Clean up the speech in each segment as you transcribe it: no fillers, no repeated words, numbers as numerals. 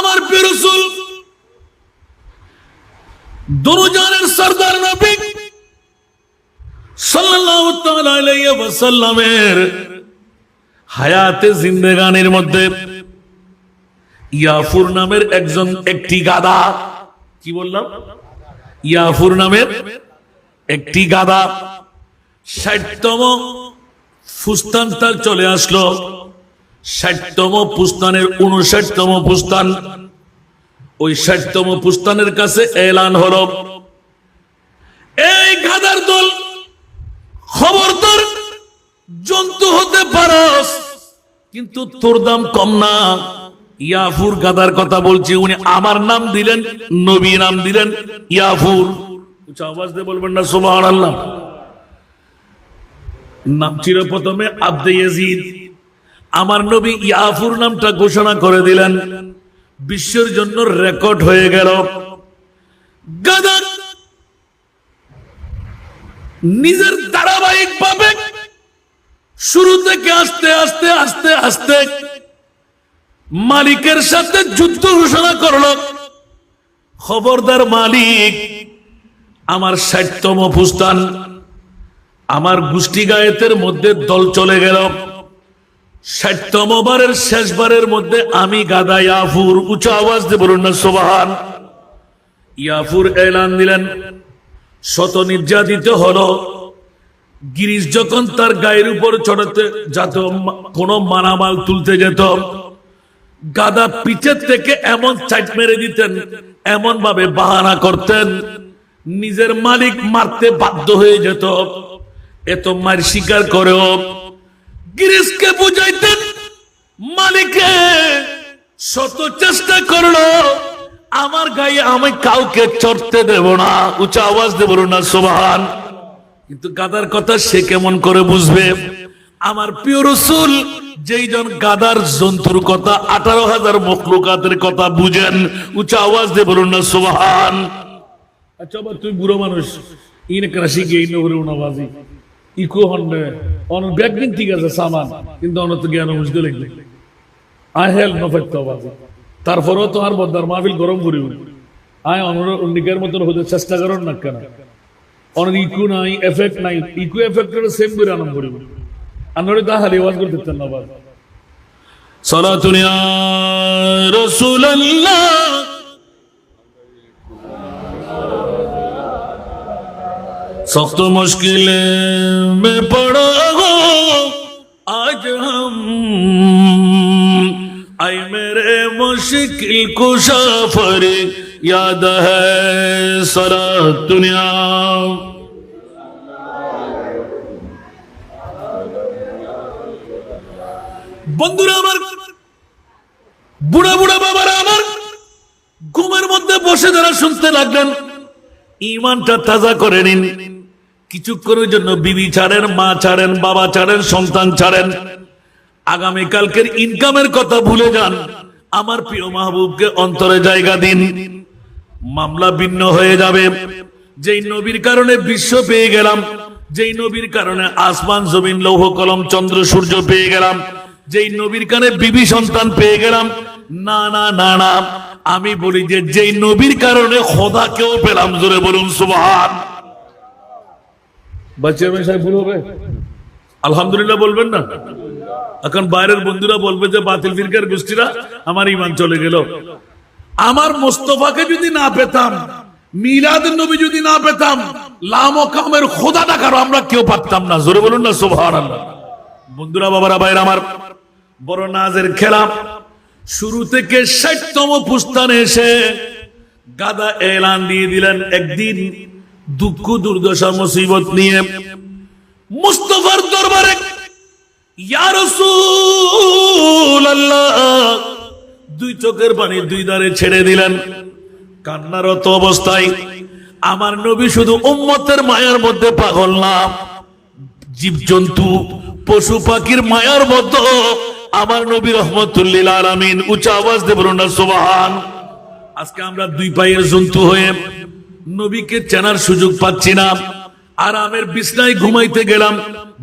আমার প্রিয় রাসূল দুরুজানের সরদার নবী সাল্লাল্লাহু তাআলা আলাইহি ওয়াসাল্লামের হায়াতে জিন্দেগানির মধ্যে ইয়াফুর নামের একটি গাধা, কি বললাম, ইয়াফুর নামের একটি গাধা ৬০তম ফুস্তান তার চলে আসলো। ৬০তম পুস্তানের ৫৯তম পুস্তান, ওই ৬০তম পুস্তানের কাছে এলান হলো, এই গাধার দল, খবরদার জন্তু হতে পারস কিন্তু তোর দাম কম না। ইয়াফুর গাধার কথা বলছি, উনি আমার নাম দিলেন, নবী নাম দিলেন ইয়াফুর। উচ্চ আওয়াজ দিয়ে বলবেন না সুবহানাল্লাহ। নাম ছিল প্রথমে আব্দে ইয়াজিদ, আমার নবী ইয়াফুর নামটা ঘোষণা করে দিলেন, বিশ্বের জন্য রেকর্ড হয়ে গেল। গাধা নিজের ধারাবাহিক ভাবে শুরু থেকে আস্তে আস্তে আস্তে আস্তে মালিকের সাথে যুদ্ধ ঘোষণা করল। খবরদার মালিক, আমার ৬০তম ফুস্তান, আমার গোষ্ঠী গায়েতের মধ্যে দল চলে গেল। ৬০তম বারের শেষবারের মধ্যে আমি গাদা ইয়াফুর, উচ্চ আওয়াজ দিয়ে বলুন না সুবহান। ইয়াফুর এলান দিলেন, শত নির্যাতিত হলো। গিরিশ যখন তার গায়ের উপর চড়াতে যেত, কোন মালামাল তুলতে যেত, গাদা পিছের থেকে এমন চাইট মেরে দিতেন, এমন ভাবে বাহানা করতেন, নিজের মালিক মারতে বাধ্য হয়ে যেত। এত মার স্বীকার করেও গিরিশকে বুঝাইতেন, মালিকে শত চেষ্টা করলো, আমার গায়ে আমি কাউকে চড়তে দেব না, উচ্চ আওয়াজ দেব না সুবহান। কিন্তু গাদার কথা সে কেমন করে বুঝবে? আমার প্রিয় রাসূল যেই জন গাদার জন্তুর কথা, 18,000 মখলুকাতের কথা বুঝেন, উচ্চ আওয়াজ দিয়ে বলুন না সুবহান। আচ্ছা বাবা, তুই বুড়ো মানুষ, ইন ক্রাশি গে ইন ওরে উনাবাজি ইকো হন্ডে অন ব্যাকদিন ঠিক আছে সামান, কিন্তু অনত জ্ঞান বুঝতে লাগবে আই হেল নফাইতে বাজি। তারপরেও তো আর বদার মাহফিল গরম করি আয় অনিকের মতন হতে চেষ্টা করেন না কেন? অনেক ইকু নাই, এফেক্ট নাই, ইকু এফেক্টের সেম করে আনন্দ করিব। আনরে তা হালি ওয়াজ করতে চান না বাবা। সালাতুন ইয়া রাসূলুল্লাহ सख्त मुश्किल में पड़ा हो आज हम, आए मेरे मुश्किल कुशा याद है सारा दुनिया। বন্ধুরা আমার, বুড়া বুড়া বাবারা আমার, ঘুমের মধ্যে বসে যারা শুনতে লাগলেন, ইমানটা তাজা করে নিন। কিছুক্ষণের জন্য বিবি ছাড়েন, মা ছাড়েন, বাবা ছাড়েন, সন্তান ছাড়েন, আগামীকালকের ইনকামের কথা ভুলে যান। আমার প্রিয় মাহবুবকে অন্তরে জায়গা দিন। মামলা ভিন্ন হয়ে যাবে। যেই নবীর কারণে বিশ্ব পেয়ে গেলাম, যেই নবীর কারণে আসমান জমিন লৌহ কলম চন্দ্র সূর্য পেয়ে গেলাম, যেই নবীর কারণে বিবি সন্তান পেয়ে গেলাম, না না না না, আমি বলি যে যেই নবীর কারণে খোদাকেও পেলাম, জোরে বলুন সুবহান। বাচ্চা মেশাই ভুল হবে, আলহামদুলিল্লাহ বলবেন না? এখন বাইরের বন্ধুরা বলবে যে বাতিল ফিরকার গোষ্ঠীরা আমার ঈমান চলে গেল। আমার মোস্তফাকে যদি না পেতাম, মিলাদুন নবী যদি না পেতাম, লামকামের খোদা ডাকারও আমরা কেউ পারতাম না, জোরে বলুন না সুবহানাল্লাহ। বন্ধুরা, বাবারা, ভাইরা আমার, বড় নাজের খেলা। শুরু থেকে ৬০তম পুস্তানে এসে গাদা এলান দিয়ে দিলেন, একদিন দুঃখ দুর্দশা মুসিবত নিয়ে মুস্তাফার দরবারে, ইয়া রাসূলুল্লাহ, দুই চোখের পানি দুই ধারে ছেড়ে দিলেন। কান্নারত অবস্থায় আমার নবী শুধু উম্মতের মায়ার মধ্যে পাগল না, জীবজন্তু পশু পাখির মায়ার মধ্যে আমার নবী রহমাতুল লিল আলামিন। উচ্চ আওয়াজ দিয়ে বলুন না সুবহান। আজকে আমরা দুই পায়ের জন্তু হয়ে নবীকে চেনার সুযোগ পাচ্ছি না। আরামের বিছনায় ঘুমাইতে গেলাম,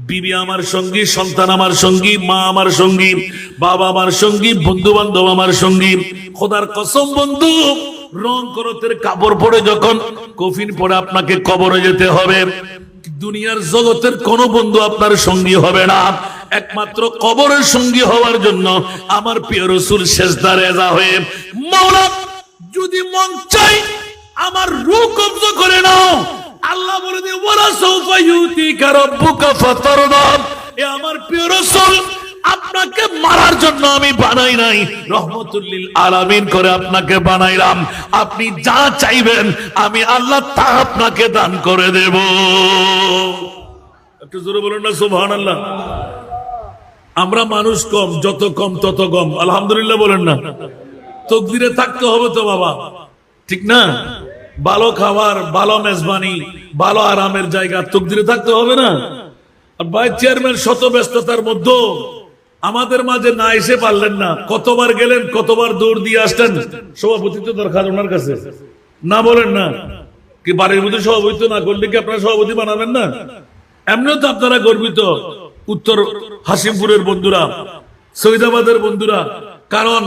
বিবি আমার সঙ্গী, সন্তান আমার সঙ্গী, মা আমার সঙ্গী, বাবা আমার সঙ্গী, বন্ধু বান্ধব আমার সঙ্গী। খোদার কসম বন্ধু, রং করতের কাপড় পরে যখন কফিন পরে আপনাকে কবরে যেতে হবে, দুনিয়ার জগতের কোন বন্ধু আপনার সঙ্গী হবে না। একমাত্র কবরের সঙ্গী হওয়ার জন্য আমার প্রিয় রাসূল সেজদায় রেজা হয়ে, মাওলা যদি মন চাই আমার রূহ কবজা করে নাও, আল্লাহ বলে দিয়ে ওয়ালা সাউফা ইউতিকা রাব্বুকা ফাতারদা। এ আমার প্রিয় রাসূল, আপনাকে মারার জন্য আমি বানাই নাই, রহমতুল লিল আলামিন করে আপনাকে বানাইলাম। আপনি যা চাইবেন আমি আল্লাহ তা আপনাকে দান করে দেব। একটু জোরে বলুন না সুবহানাল্লাহ। আমরা মানুষ কম, যত কম তত কম, আলহামদুলিল্লাহ বলেন না। তকদিরে থাকতে হবে তো বাবা, ঠিক না? ভালো খাবার, ভালো মেজবানি, ভালো আরামের জায়গা তকদিরে থাকতে হবে না? আর ভাই চেয়ারম্যান শত ব্যস্ততার মধ্যে আমাদের মাঝে না এসে পারলেন না, কতবার গেলেন, কতবার দৌড় দিয়ে আসলেন। সভাপতি তো দরকার ওনার কাছে, না বলেন না? কি বাড়ির মধ্যে সভাপতি না করলে কি আপনারা সভাপতি বানাবেন না? এমনিও তো আপনারা গর্বিত, উত্তর হাসিমপুরের বন্ধুরা, সৈয়দাবাদের বন্ধুরা, কারণ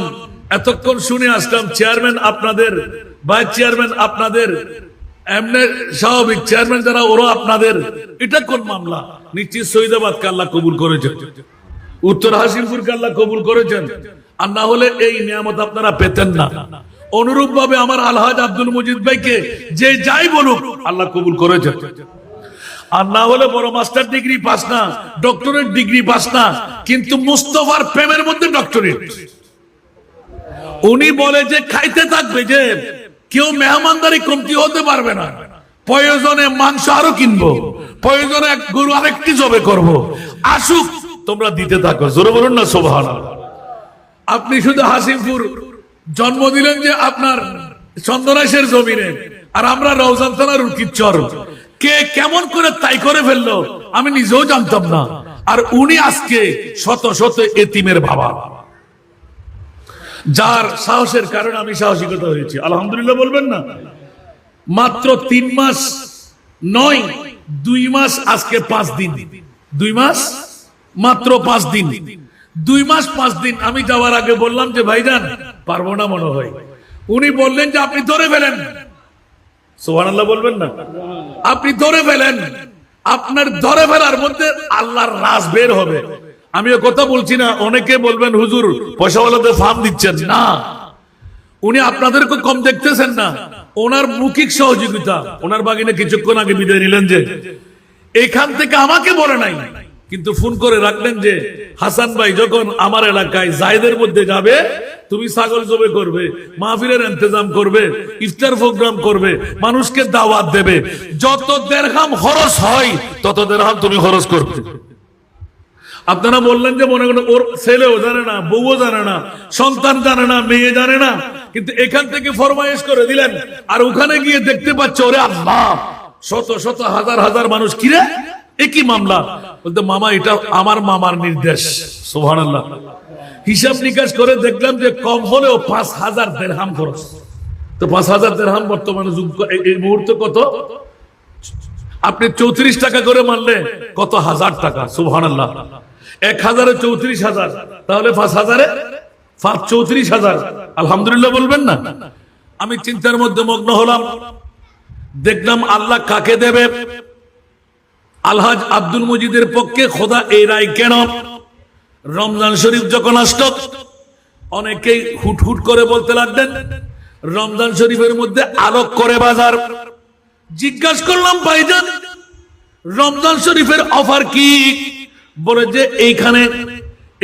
এতক্ষণ শুনে আসলাম চেয়ারম্যান আপনাদের, ভাইস চেয়ারম্যান আপনাদের, এমনি স্বাভাবিক চেয়ারম্যান যারা ওরা আপনাদের। এটা কোন মামলা? নিশ্চিত সৈয়দাবাদকে আল্লাহ কবুল করেছেন, উত্তর হাসিমপুরকে আল্লাহ কবুল করেছেন, আর না হলে এই নিয়ামত আপনারা পেতেন না। অনুরূপ ভাবে আমার আলহাজ আব্দুল মজিদ ভাইকে যে যাই বলুক আল্লাহ কবুল করেছেন, আর না হলে বড় মাস্টার ডিগ্রি পাস না, ডক্টরেট ডিগ্রি পাস না, কিন্তু মুস্তফার প্রেমের মধ্যে ডক্টরেট। উনি বলে যে খাইতে থাকবে, যে কেউ মেহমানদারি কমতি হতে পারবে না, প্রয়োজনে মাংস আরো কিনবো, প্রয়োজনে এক গরু আরেকটি জবে করব, আসুক তোমরা দিতে থাকো। জোরে বলুন না সুবহানাল্লাহ। আপনি শুধু হাসিমপুর জন্ম দিলেন যে আপনার চন্দনাইশের জমিনে, আর আমরা রওজান থানার উকিচর, কে কেমন করে তাই করে ফেললো আমি নিজেও জানতাম না। আর উনি আজকে শত শত এতিমের বাবা, যার সাহসের কারণে আমি সাহসিকতা হয়েছি, আলহামদুলিল্লাহ বলবেন না? মাত্র 3 মাস নয়, 2 মাস, আজকে 5 দিন, 2 মাস মাত্র 5 দিন, 2 মাস 5 দিন। আমি যাওয়ার আগে বললাম যে ভাইজান পারবো না মনে হয়। উনি বললেন যে আপনি ধরে ফেলেন, সুবহানাল্লাহ বলবেন না? আপনি ধরে ফেলেন, আপনার ধরে ফেলার মধ্যে আল্লাহর রাজ বের হবে। আমি ও কথা বলছি না, অনেকে বলবেন হুজুর পয়সাওয়ালাদের ফার্ম দিচ্ছেন না। উনি আপনাদেরকে কম দেখতেছেন না, ওনার মৌখিক সহযোগিতা, ওনার বাগিনে কিছুক্ষণ আগে বিদায় নিলেন যে এখান থেকে আমাকে বলে নাই, কিন্তু ফোন করে রাখলেন যে হাসান ভাই যখন আমার এলাকায় জায়েদের মধ্যে যাবে, তুমি ছাগল জবে করবে, মাহফিলের ইন্তজাম করবে, ইফতার প্রোগ্রাম করবে, মানুষকে দাওয়াত দেবে, যত দিরহাম খরচ হয় তত দিরহাম তুমি খরচ করবে। আপনারা বললেন যে মনে করেন ওর ছেলেও জানে না, বউও জানে না, সন্তান জানে না, মেয়ে জানে না, কিন্তু এখান থেকে ফরমাইশ করে দিলেন, আর ওখানে গিয়ে দেখতে পাচ্ছ ওরে আল্লাহ শত শত হাজার হাজার মানুষ, কিরে একই মামলা, বলতে মামা এটা আমার মামার নির্দেশ। সুবহানাল্লাহ। হিসাব নিকাশ করে দেখলাম যে কম হলেও 5,000 দিরহাম খরচ। তো 5,000 দিরহাম বর্তমানে এই মুহূর্তে কত? আপনি 34 টাকা করে মানলে কত হাজার টাকা? সুবহানাল্লাহ। 1000-এ 34,000, তাহলে 5,000-এ 34,000। আলহামদুলিল্লাহ বলবেন না? আমি চিন্তার মধ্যে মগ্ন হলাম, দেখলাম আল্লাহ কাকে দেবে। আলহাজ আব্দুল মজিদের পক্ষে খোদা এই রায় কেন? রমজান শরীফ যখন আসলো, অনেকেই হুটহুট করে বলতে লাগলেন রমজান শরীফের মধ্যে আলোক করে বাজার। জিজ্ঞাসা করলাম ভাইজান রমজান শরীফের অফার কি? বলে যে এইখানে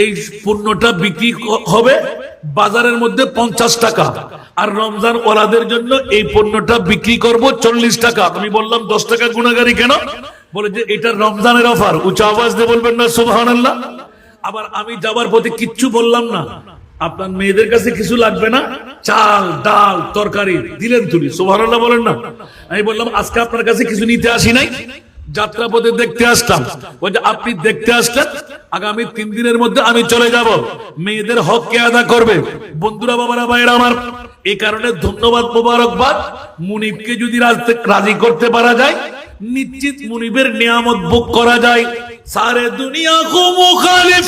এই পণ্যটা বিক্রি হবে বাজারের মধ্যে 50 টাকা, আর রমজান ওয়ালাদের জন্য এই পণ্যটা বিক্রি করব 40 টাকা। আমি বললাম 10 টাকা গুণাগারি কেন? বলে যে এটা রমজানের অফার। উচ্চ আওয়াজ দিয়ে বলবেন না সুবহানাল্লাহ? আবার আমি যাবার পথে কিচ্ছু বললাম না, আপনার মেয়েদের কাছে কিছু লাগবে না, চাল ডাল তরকারি দিলেন তুলি, সুবহানাল্লাহ বলেন না? আমি বললাম আজকে আপনার কাছে কিছু নিতে আসি নাই, যাত্রা পথে দেখতে আসলাম। বলছে আপনি দেখতে আসলেন, আগামী 3 দিনের মধ্যে আমি চলে যাব, মেয়েদের হক কে আদা করবে? বন্ধুরা বাবারা ভাইরা আমার, এই কারণে ধন্যবাদ মোবারকবাদ। মুনিবকে যদি রাজি করতে পারা যায়, নিশ্চিত মুনিবের নিয়ামত ভোগ করা যায়। सारे दुनिया को मुखालिफ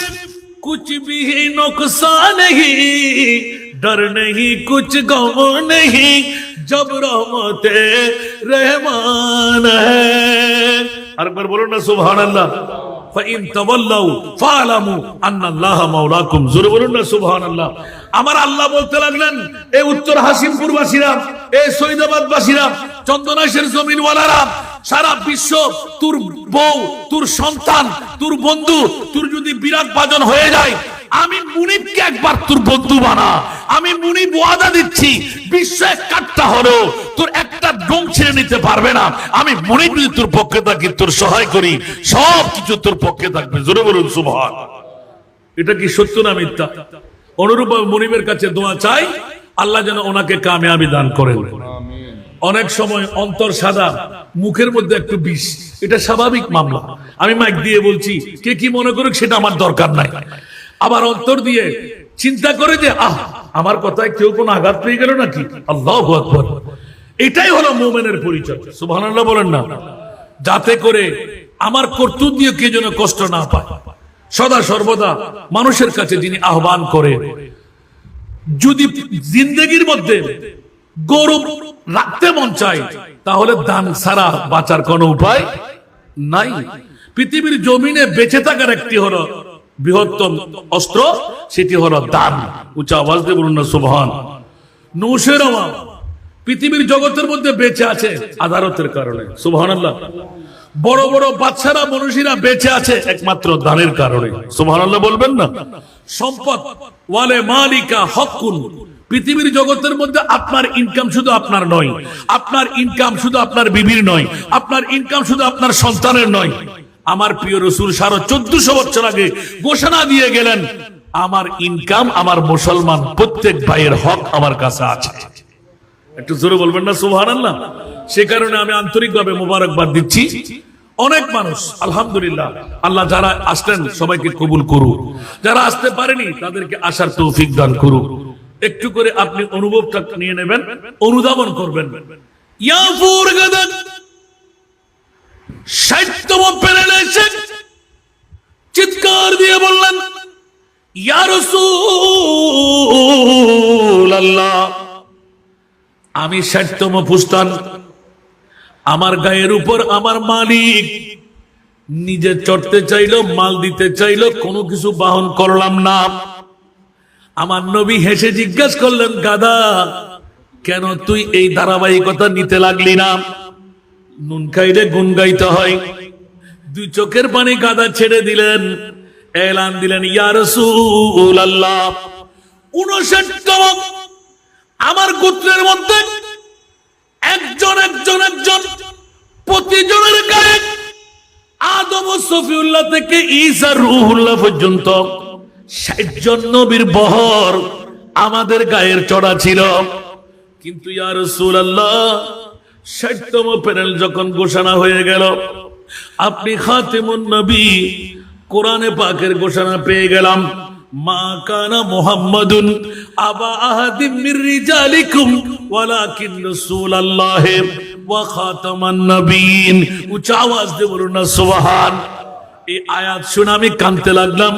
कुछ भी नुकसान नहीं डर नहीं कुछ गम नहीं जब रहमते रहमान है अकबर बोलो ना सुभान अल्लाह ফাইন তাওয়াল্লাউ ফালামু আন্নাল্লাহা মাওলাকুম জোরে বলুন না সুবহানাল্লাহ আমার আল্লাহ বলতে লাগলেন এই উত্তর হাসিমপুর বাসীরা এই সৈয়দাবাদ বাসীরা চন্দনাইশের জমিন ওয়ালারা সারা বিশ্ব তোর বউ তোর সন্তান তোর বন্ধু তোর যদি বিরাট বাজন হয়ে যায় আমি মুনিবকে একবার তোর বন্ধু বানা আমি মুনিব ওয়াদা দিচ্ছি বিশ্ব এক কাট্টা হলো তোর একটা ডোং ছেড়ে নিতে পারবে না আমি মুনিব যদি তোর পক্ষে থাকি তোর সহায় করি সব কিছু তোর পক্ষে থাকবে জোরে বলুন সুবহান এটা কি সত্য না মিথ্যা অনুরূপ মুনিবের কাছে দোয়া চাই আল্লাহ যেন ওনাকে কামিয়াবি দান করেন আমিন অনেক সময় অন্তর সাদা মুখের মধ্যে একটু বিষ এটা স্বাভাবিক মামলা আমি মাইক দিয়ে বলছি কে কি মনে করুক সেটা আমার দরকার নাই আবার অন্তর দিয়ে চিন্তা করে যে আমার কথায় কেউ কোনো আঘাত পেয়ে গেল নাকি আল্লাহু আকবার এটাই হলো মুমিনের পরিচয় সুবহানাল্লাহ বলেন না যাতে করে আমার কর্তব্য দিয়ে কে যেন কষ্ট না পায় সদা সর্বদা মানুষের কাছে যিনি আহ্বান করে যদি জিন্দেগির মধ্যে গৌরব রাখতে মন চায় তাহলে দান ছাড়া বাঁচার কোনো উপায় নাই পৃথিবীর জমিনে বেঁচে থাকার একটি হলো বৃহত্তম অস্ত্র সেটি হলো দান উচ্চ আওয়াজ দিয়ে বলুন না সুবহান নৌশের আমার পৃথিবীর জগতের মধ্যে বেঁচে আছে আদালতের কারণে সুবহানাল্লাহ বড় বড় বাদশারা মনীষীরা বেঁচে আছে একমাত্র দানের কারণে সুবহানাল্লাহ বলবেন না সম্পদ ওয়ালে মালিকা হকুন পৃথিবীর জগতের মধ্যে আপনার ইনকাম শুধু আপনার নয় আপনার ইনকাম শুধু আপনার বিবির নয় আপনার ইনকাম শুধু আপনার সন্তানের নয় আমার প্রিয় রাসূল 1450 বছর আগে ঘোষণা দিয়ে গেলেন আমার ইনকাম আমার মুসলমান প্রত্যেক ভাইয়ের হক আমার কাছে আছে একটু জোরে বলবেন না সুবহানাল্লাহ সে কারণে আমি আন্তরিকভাবে মোবারকবাদ দিচ্ছি অনেক মানুষ আলহামদুলিল্লাহ আল্লাহ যারা আসলেন সবাইকে কবুল করুন যারা আসতে পারেনি তাদেরকে আসার তৌফিক দান করুন একটু করে আপনি অনুভবটা নিয়ে নেবেন অনুধাবন করবেন ইয়াফুর গাদান 60তম প্যানেলে এসে চিৎকার দিয়ে বললেন ইয়া রাসূলুল্লাহ আমি 60তম পুস্তান আমার গায়ের উপর আমার মালিক নিজে চড়তে চাইলো মাল দিতে চাইলো কোনো কিছু বাহন করলাম না আমার নবী হেসে জিজ্ঞাসা করলেন গাদা কেন তুই এই ধারাবাহিকতা নিতে লাগলি না নুন খাইলে গুণ গাইতে হয় দুই চোখের পানি গাদা ছেড়ে দিলেন এলান দিলেন ইয়া রাসূলুল্লাহ 59তম আমার গোত্রের মধ্যে একজন প্রতিজনের গায়ে আদম ও সফিউল্লাহ থেকে ঈসা রূহুল্লাহ পর্যন্ত 60 জন নবীর বহর আমাদের গায়ের চড়া ছিল কিন্তু ইয়া রাসূলুল্লাহ 60তম প্যানেল যখন ঘোষণা হয়ে গেল আপনি খাতিমুন নবী কোরআনে পাকের ঘোষণা পেয়ে গেলাম মা কানা মুহাম্মাদুন আবা আহাদিম মির রিজালিকুম ওয়ালাকিন রাসূলুল্লাহ ওয়া খাতামান নবিয়্যিন উচ্চ আওয়াজ দিয়ে বলুন না সুবহান এই আয়াত শুনে আমি কাঁদতে লাগলাম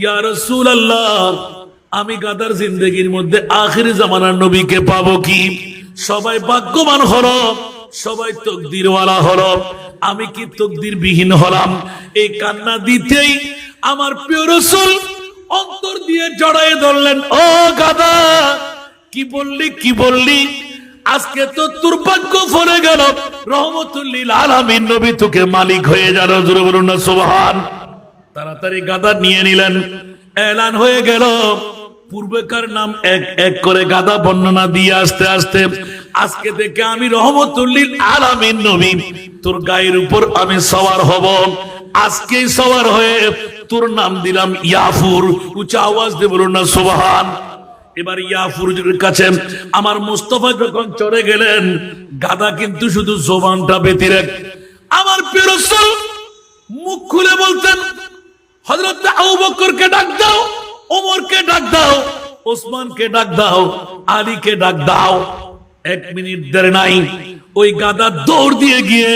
ইয়া রাসূলুল্লাহ আমি গাদার জিন্দেগির মধ্যে আখির জামানার নবীকে পাবো কি সবাই ভাগ্যবান হলো সবাই তকদিরওয়ালা হলো আমি কি তকদির বিহীন হলাম এই কান্না দিতেই আমার প্রিয় রাসূল অন্তর দিয়ে জড়ায়ে ধরলেন ও গাদা কি বললি আজকে তো তোর ভাগ্য ফলে গেল রহমতুল লিল আলামিন নবী তোকে মালিক হয়ে গেল জোরে বলুন না সুবহান তাড়াতাড়ি গাদা নিয়ে নিলেন এলান হয়ে গেল পূর্বেকার নাম এক এক করে গাদা বর্ণনা দিয়ে আস্তে আস্তে আজকে থেকে আমি রহমতুল লিল আলামিন নবী তোর গায়ের উপর আমি সওয়ার হব আজকেই সওয়ার হয়ে তোর নাম দিলাম ইয়াফুর উচ্চ আওয়াজ দিয়ে বলুন না সুবহান এবার ইয়াফুরের কাছে আমার মুস্তাফা যখন চড়ে গেলেন গাদা কিন্তু শুধু জবানটা ব্যতিরেক আমার প্রিয় রাসূল মুখ খুলে বলতেন হযরত আবু বকরকে ডাক দাও ওমরকে ডাক দাও ওসমানকে ডাক দাও আলীকে ডাক দাও 1 মিনিট দেরি নাই ওই গাদা দৌড় দিয়ে গিয়ে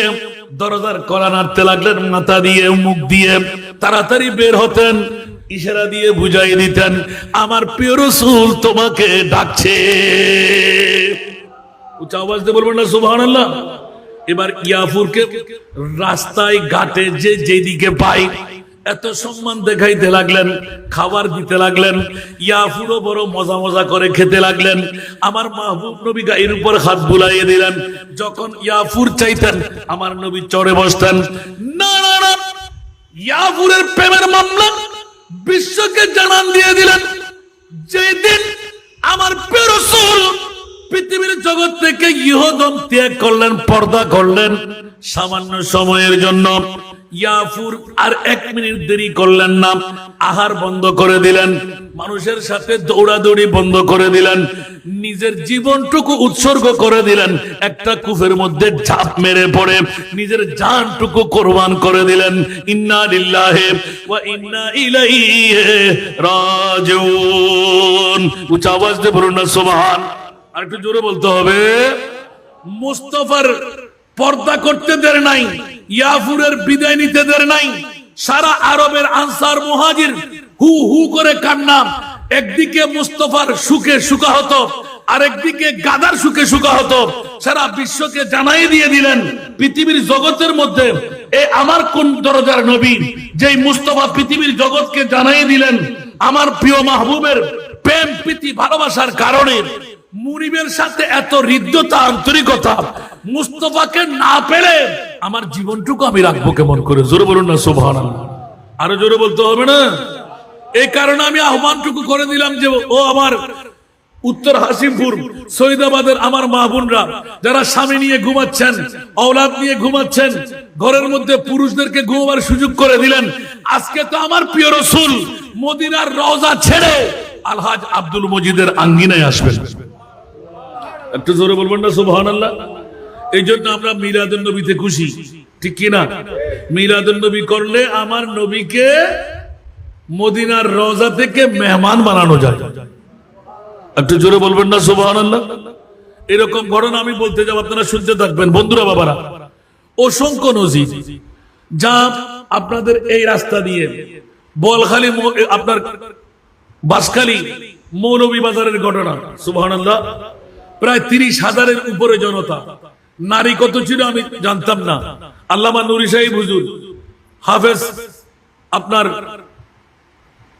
দরজার কলা নাড়তে লাগলেন মাথা দিয়ে মুখ দিয়ে, তাড়াতাড়ি বের হতেন, ইশারা দিয়ে বুঝাই দিতেন আমার প্রিয় রাসূল তোমাকে ডাকছে। উচ্চ আওয়াজ দিয়ে বলবেন না সুবহানাল্লাহ। এবার ইয়াফুরকে রাস্তায় ঘাটে যে যেদিকে পাই এত সম্মান দেখাইতে লাগলেন, খাবার দিতে লাগলেন, ইয়াফুরও বড় মজা মজা করে খেতে লাগলেন। আমার মাহবুব নবী গায়ের উপর হাত বুলাইয়ে দিলেন। যখন ইয়াফুর চাইতেন আমার নবী চড়ে বসতেন। না না না, ইয়াফুরের প্রেমের মামলা বিশ্বকে জানান দিয়ে দিলেন। যেদিন আমার প্রিয় রাসূল পৃথিবীর জগৎ থেকে ইহদম ত্যাগ করলেন, পর্দা করলেন সামান্য সময়ের জন্য, ইয়াফুর আর 1 মিনিট দেরি করলেন না, আহার বন্ধ করে দিলেন, মানুষের সাথে দৌড়াদৌড়ি বন্ধ করে দিলেন, নিজের জীবনটুকু উৎসর্গ করে দিলেন, একটা কূপের মধ্যে ঝাঁপ মেরে পড়ে নিজের জানটুকু কোরবান করে দিলেন। ইন্না লিল্লাহি ওয়া ইন্না ইলাইহি রাজিউন। উচ্চ আওয়াজ দিয়ে বলুন না সুবহান। আর একটু জোরে বলতে হবে। মুস্তাফার পর্দা করতে দের নাই, ইয়াফুরের বিদায় নিতে দের নাই। সারা আরবের আনসার মুহাজির হু হু করে কান্না। একদিকে মুস্তাফার সুখে সুখাহত, আরেকদিকে গাদার সুখে সুখাহত। সারা বিশ্বকে জানাই দিয়ে দিলেন পৃথিবীর জগতের মধ্যে এ আমার কোন দরজার নবী, যেই মুস্তাফা পৃথিবীর জগৎকে জানাই দিলেন আমার প্রিয় মাহবুবের প্রেম প্রীতি ভালোবাসার কারণে মুনিবের সাথে এত হৃদ্যতা আন্তরিকতা, মুস্তাফাকে না পেলে আমার জীবনটুকু আমি রাখবো কেমন করে? জোরে বলুন না সুবহানাল্লাহ। আরো জোরে বলতে হবে না? এই কারণে আমি আহ্বানটুকু করে দিলাম যে ও আমার উত্তর হাসিমপুর সৈয়দাবাদের আমার মা বোনরা যারা স্বামী নিয়ে ঘুমাচ্ছেন, औलाद নিয়ে ঘুমাচ্ছেন, ঘরের মধ্যে পুরুষদেরকে ঘুমাবার সুযোগ করে দিলেন। আজকে তো আমার প্রিয় রাসূল মদিনার রওজা ছেড়ে আলহাজ আব্দুল মজিদের আঙ্গিনায় আসবেন। একটু জোরে বলবেন না সুবহানাল্লাহ। এই জন্য আমরা মিলাদুন নবীতে খুশি, ঠিক কি না? মিলাদুন নবী করলে আমার নবীকে মদিনার রওজা থেকে মেহমান বানানো যায়। একটু জোরে বলবেন না সুবহানাল্লাহ। এরকম ঘটনা আমি বলতে যাব, আপনারা শুনতে থাকবেন। বন্ধুরা বাবারা, অসংখ্য নজির যা আপনাদের এই রাস্তা দিয়ে বলখালী আপনার বাসখালী মৌলভীবাজারের ঘটনা, সুবহানাল্লাহ। প্রায় 30,000-এর উপরে জনতা। নারী কত ছিল আমি জানতাম না। আল্লামা নুরি সাহেব হুজুর, হাফেজ আপনার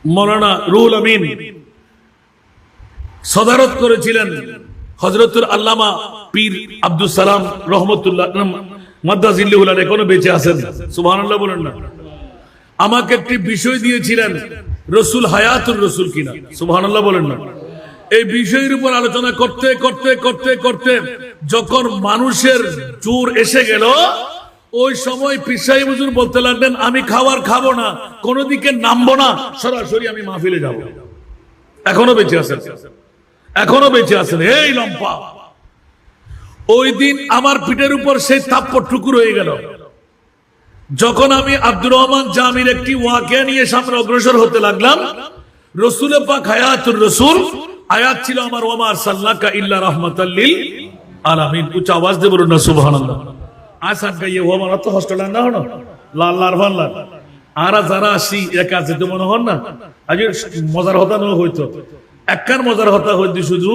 মৌলানা রুহুল আমিন সদারত করেছিলেন। হযরতুল আল্লামা পীর আব্দুল সালাম রহমতুল্লাহ মাদ্দাজিল্লাহুল আলাইহি এখনো বেঁচে আছেন, সুবহানাল্লাহ বলেন না। আমাকে একটি বিষয় দিয়েছিলেন, রাসূল হায়াতুর রাসূল কিনা, সুবহানাল্লাহ বলেন না। এই বিষয়ের উপর আলোচনা করতে করতে করতে করতে যখন মানুষের জোর এসে গেল, ওই সময় পীর সাহেব হুজুর বলতে লাগলেন আমি খাবার খাবো না, কোন দিকে নামবো না, সরাসরি আমি মাহফিলে যাব। এখনো বেঁচে আছেন, এখনো বেঁচে আছেন এই লম্পা। ওই দিন আমার পিঠের উপর সেই থাপ্পড়টুকু রয়ে গেল। যখন আমি আব্দুর রহমান জামির একটি ওয়াকিয়া নিয়ে সামনে অগ্রসর হতে লাগলাম, রাসূল পাক হায়াতুর রাসূল আয়াত ছিল আমার ওয়া মা আরসালনাকা ইল্লা রাহমাতাল লিল আলামিন। উচ্চ আওয়াজ দিয়ে বলুন না সুবহানাল্লাহ। আসান গায়ে ওয়া মারা তো হস্টেল না হলো লাল লাল ভাল্লা আরা যারা আসি একা যেতে মনে হন না। আজ মজার হতা ন হইতো, একখান মজার হতা হইতো শুধু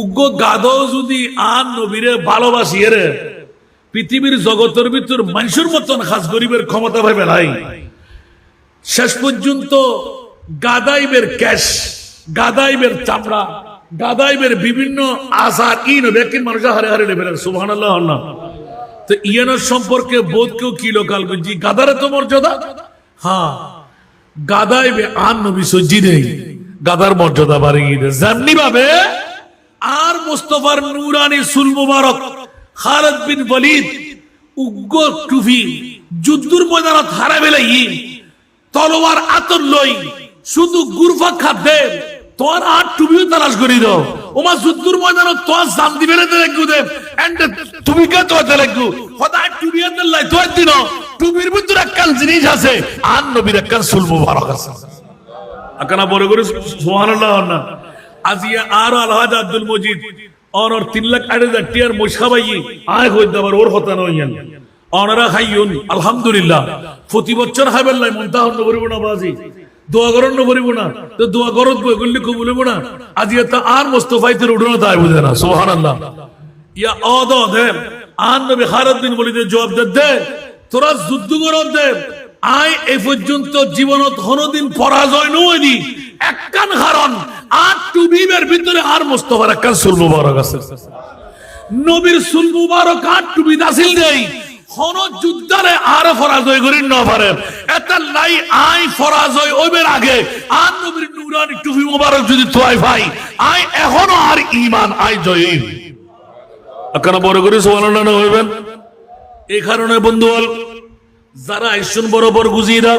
উগ্র গাদো যদি আন নবীরে ভালোবাসি রে পৃথিবীর জগতের ভিতর মানুষের মতন খাস গরিবের ক্ষমতা ভাবে লাই। শেষ পর্যন্ত গাদাইবের ক্যাশ, গাদাইবের চামড়া, গাদাইবের বিভিন্ন আসার ইন ব্যক্তির মানুষ হারে হারে নেবে। সুবহানাল্লাহ না। তো ইয়ানোর সম্পর্কে বোধ কেউ কি লোকাল বুঝি গাদারে তো মর্যাদা। হ্যাঁ, গাদাইবে আন নবী সজ্জি নেই, গাদার মর্যাদা বাড়ে গিয়ে যেমনি ভাবে আর মুস্তাফার নুরানি সুল মুবারক খালিদ বিন ওয়ালিদ উগ্র টুফি যুদ্ধের ময়দানত হারাবে লাই তলোয়ার আতর লই শুধু গুরফা খাদ্যে তোর আর টুবিও তালাশ করি দাও। ওমা যুদ্ধের ময়দানত তোর জাম দিবে না দেখু দে এন্ড তুমি কে তো দেখু খোদা টুবিও দেলাই তোর দিন টুবির ভিতর একখান জিনিস আছে আর নবীর একখান সুল মুবারক আছে। আকানা বড় করে সুবহানাল্লাহ না। আজিয়া আর আলহাজ আব্দুল মজিদ और 3,08,000 টিয়ার মশাবাই আয় হই দাবার ওর কথা নইয়ান অনারা খাইয়ুন আলহামদুলিল্লাহ প্রতি বছর খাইবার লাই মনটা হন্ন করিব না বাজি দোয়া করন না করিব না তো দোয়া করত বইগুলি কবুলিব না আজি এটা আর মুস্তাফাইতে উঠনো তাই বুঝে না সুবহানাল্লাহ ইয়া অদ দে আন নবী খালিদ বলিতে জবাব দে তোরা যুদ্ধ করত দে আই এই পর্যন্ত জীবনত কোনদিন পরাজয় নইনি একখান কারণ আর টুবিবের ভিতরে আর মুস্তাফার একখান সুল মুবারক আছে নবীর সুল মুবারক আর টুবি দাসিল দেই কোন যুদ্ধরে আর পরাজয় করি না পারে এটা লাই আই পরাজয় ওইবের আগে আর নবীর নুরানি টুবি মুবারক যদি তোয়াই ভাই আই এখনো আর ঈমান আই জয়ী আপনারা বড় করে সুবহানাল্লাহ না হইবেন এই কারণে বন্ধুগণ যারা আইসুন বরাবর গুজিরা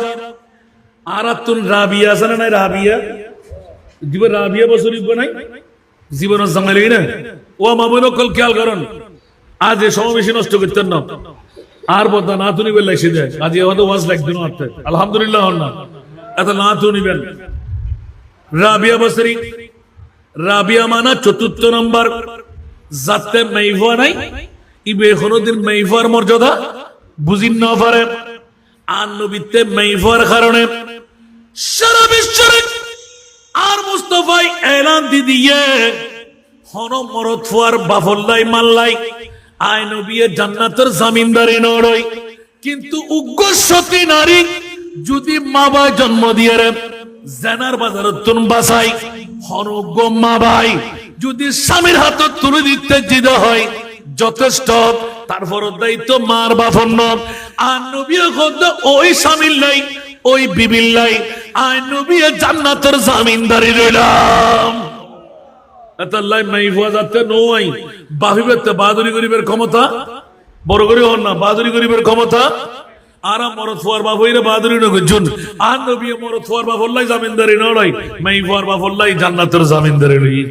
আর তুন রাবিয়া আছে না রাবিয়া দিবে রাবিয়া বছর নাই জীবনের জামাইলি না ও মামুন কল খেয়াল করেন আজ এ সমাবেশী নষ্ট করতেন না আর বদা না তুনি বেলা এসে যায় আজ হয়তো ওয়াজ লাগবে না আলহামদুলিল্লাহ না এত না তুনিবেন রাবিয়া বছরি রাবিয়া মানা চতুর্থ নম্বর যাতে মাইফা নাই ইবে কোনদিন মাইফার মর্যাদা বুঝিন না পারে আর নবীতে মাইফার কারণে সারা বিশ্বের আর মুস্তাফাই এলান দিয়ে হন মরদ ফুয়ার বাফল্লাই মাল্লাই আয় নবী জান্নাতের জামিনদারি নড়ই কিন্তু উগ্র সতী নারী যদি মা বাই জন্ম দিয়ে রে জেনার বাজারত তুন বাসাই হন উগ্র মা ভাই যদি স্বামীর হাতে তুলে দিতে জিদ হয় যথেষ্ট তারপর দায়িত্ব মার বাফন্ন আর নবী ওই স্বামীর নাই ওই বিবির নাই আয় নবী জান্নাতের জামিনদারি রইলাম এতাল্লাই মাইফা যাতে নয় বাহিবেতে বাদুরি গরিবের ক্ষমতা বড় করে হন না বাদুরি গরিবের ক্ষমতা আরা মরদ ফুয়ার বাপ হইরে বাদুরি নগুন আর নবী মরদ ফুয়ার বাপ হল্লাই জামিনদারি নড়াই মাইফার বাপ হল্লাই জান্নাতের জামিনদারি লই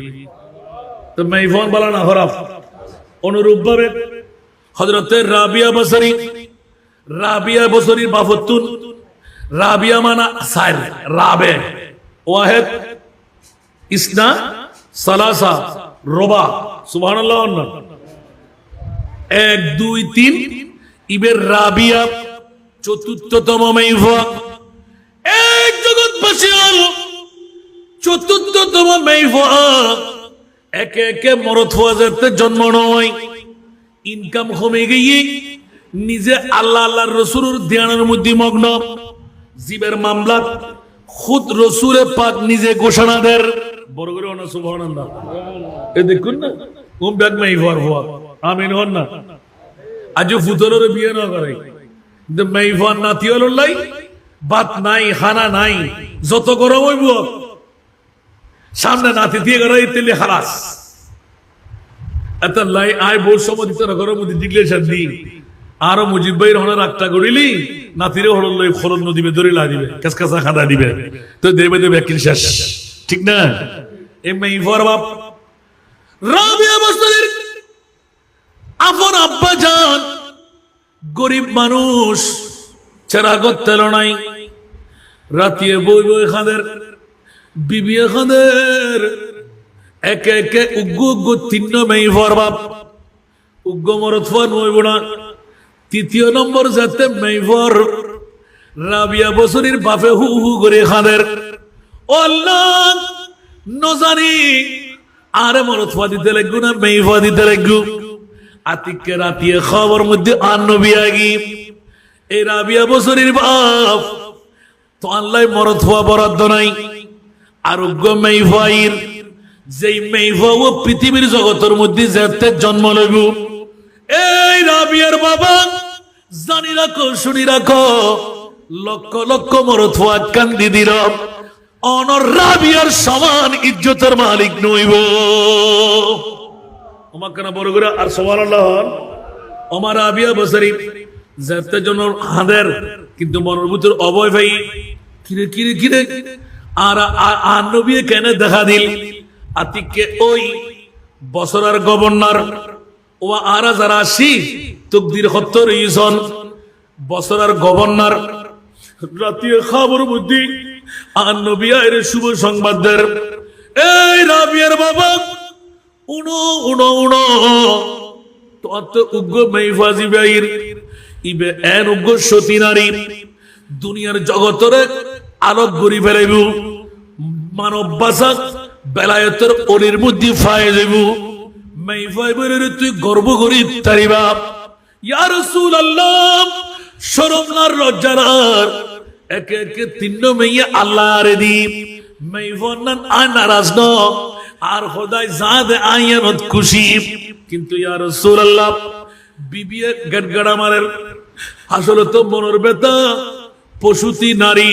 তো মাইফান বলা না হরাফ অনুরূপ ভাবে হযরতে রাবিয়া বসরি বাফতুন রাবিয়া মানা সাইর রাবে ওয়াহিদ ইসনা সালাসা রবা সুবহানাল্লাহ 1 2 3 ইবের রাবিয়া চতুর্থতম মাইফা এক জগৎবাসী চতুর্থতম মাইফা একে একে মরদ হওয়া যেতে জন্ম নয় ইনকাম কমে গিয়ে নিজে আল্লাহ আল্লাহর রসুলের ধ্যানের মধ্যে মগ্ন জীবের মামলা খুদ রসুলে পাক নিজে ঘোষণা দেন বড় করে না সুবহানাল্লাহ এ দেখুন না কোন ব্যাগ মাই হওয়া আমিন হন না আজ ফুতরের বিয়ে না করে কিন্তু মাই হওয়ার নাতি হল লাই ভাত নাই খানা নাই যত গরম হইব সামনে নাতি দিয়ে গড়াই তেলে খালাস এত লাই আয় বোর সময় দিতে না ঘরের মধ্যে ডিক্লেশন দি আরো মুজিব ভাই রহনা রাগটা করিলি নাতিরে হল লই খরচ নদীবে দরিলা দিবে কাসকাসা খাদা দিবে তো দেবে দেবে একদিন শেষ ঠিক না এমনি ফর বাপ রাবিয়া বসরির আপন আব্বা জান গরিব মানুষ চেরাগত তেল নাই রাতিয়ে বই বই খাদের বিবি খাদের একে একে উগ্র তিন মেই ফরবাব উগ্র মরদ ফর নইব না তৃতীয় নম্বর যাতে মেইফর রাবিয়া বছরের বাপে হু হু করে খাদের ও আল্লাহ নজানি আরে মরদ ফা দিতে লাগবো না মেইফা দিতে লাগবো আতিককে রাতিয়ে খবর মধ্যে আর নবী আগি এই রাবিয়া বছরের বাপ তো আল্লাহ মরদ ফা বরাদ্দ নাই আরোগ্য মেইফাইর যেই মেইফা ও পৃথিবীর জগতের মধ্যে যেতে জন্ম লইব এই রাবিয়ার বাবা জানি রাখো শুনি রাখো লক্ষ লক্ষ মরদ ফা কান্দি দিল অনর রাবিয়ার সমান ইজ্জতের মালিক নইব ওমা কেন বড় করে আর সুবহানাল্লাহ ওমা রাবিয়া বছরি যেতে জন্য হাদের কিন্তু মনের ভিতর অবয় ভাই কিরে কিরে কিরে আর নবী কেন দেখা দিল আতিককে ওই বছরের গভর্নর ও আরা যারা আসি তকদির হত্তর ইজন বছরের গভর্নর রাতিয়ে খবর বুদ্ধি আর নবী আয়ের শুভ সংবাদের এই রাবিয়ার বাবা উনো উনো উনো তো উগ্র মেইফাজি বাইর ইবে এনজ্ঞ সতী নারী দুনিয়ার জগতরে আলোক গড়ি ফেলাইব, মানব বাসা বেলায়েতের অলির মধ্যে ফায়ে যাইব। মাই ফাইবের তুই গর্ব করি তারিবা ইয়া রাসূলুল্লাহ, শরমনার লজ্জার একে একে তিন্ন মেয়ে আল্লাহ রে দি মাই ফন্নান আ নারাজ ন আর খোদাই জাদে আয়ানত খুশি। কিন্তু ইয়া রাসূলুল্লাহ বিবিয়ে গড়গড়া মারের আসলে তো মনের বেতা পশুতি নারী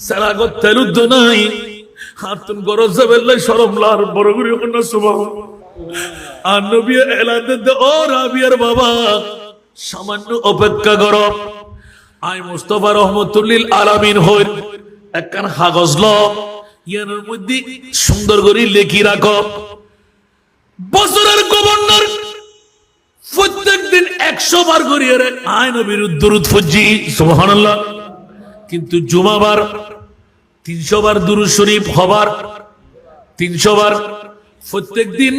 সেরাগত তেলুদ্ধ নাই হাতুন গরজে বেল্লাই শরমলার বড় করে না সুবহান। আর নবী এলান দে ও রাবিয়ার বাবা সামান্য অপেক্ষা করো, আই মুস্তাফা রহমতুল্লিল আলামিন হই একখান কাগজ ল ইয়ার মধ্যে সুন্দর করে লেখি রাখো বছরের গভর্নর প্রত্যেক দিন 100 বার করিয়ে আয় নবীর দুরূদ ফজি সুবহানাল্লাহ। কিন্তু জুমাবার 300 বার দুরূদ শরীফ হবার 300 বার, প্রত্যেক দিন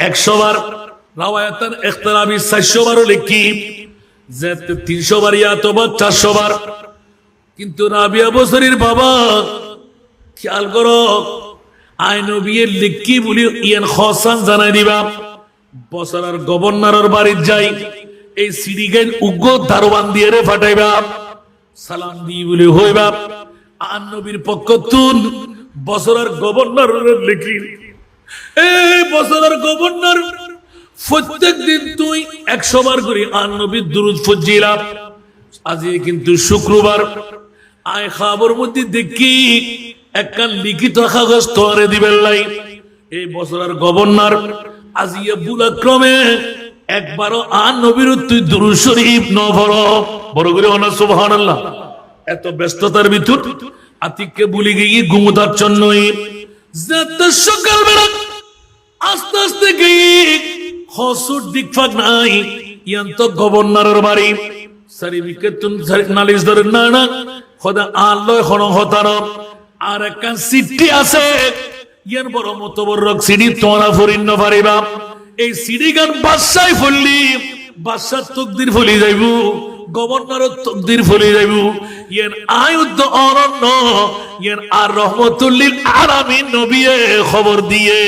100 বার, রাওয়ায়াতান ইখতিলাফি 400 বারও লিখি যে 300 বার ইয়া তো 400 বার। কিন্তু রাবিয়া বসরির বাবা খেয়াল করো আয় নবীর লিখি বলি ইয়ান খসান জানাই দিবা বছরের গভর্নরের বাড়ির যাই এই সিডি গাইন উগ্র দারোয়ান দিয়ে রে ফাটাইবা সালাম দি বলি হইবা আর নবীর পক্ষ তুন বছরের গভর্নরের লিখি এই বছরের গভর্নর প্রত্যেক দিন তুই 100 বার করে আর নবীর দুরূদ ফজিলা। আজকে কিন্তু শুক্রবার আয় খবর মধ্যে দেখি একখান লিখিত কাগজ তোরে দিবেন লাই এই বছরের গভর্নর আজিয়ে বুলাক্রমে একবারও আর নবীর তুই দুরূদ শরীফ ন পড়ো বড় করে হনা সুবহানাল্লাহ। এত ব্যস্ততার ভিতর আতিককে ভুলে গিয়ে ঘুমোতার জন্যই সকাল বেলা আস্তে আস্তে গিয়ে হসুর দিক ফাঁক নাই ইয়ান তো গভর্নরের বাড়ি সারিবিকেতুন নালিশ ধরে না না খোদা আল্লাহ খন হতার আর একখান সিটি আছে ইয়ান বড় মতবরক সিডি তোরা ফরিন্ন পারিবা এই সিডি গান বাদশাই ফুললি বাদশার তকদির ফুলি যাইব গভর্নরের তকদির ফুলি যাইব ইয়ান আয়ুদ্ধ অরণ্য ইয়ান আর রহমতুল্লিল আলামিন নবী খবর দিয়ে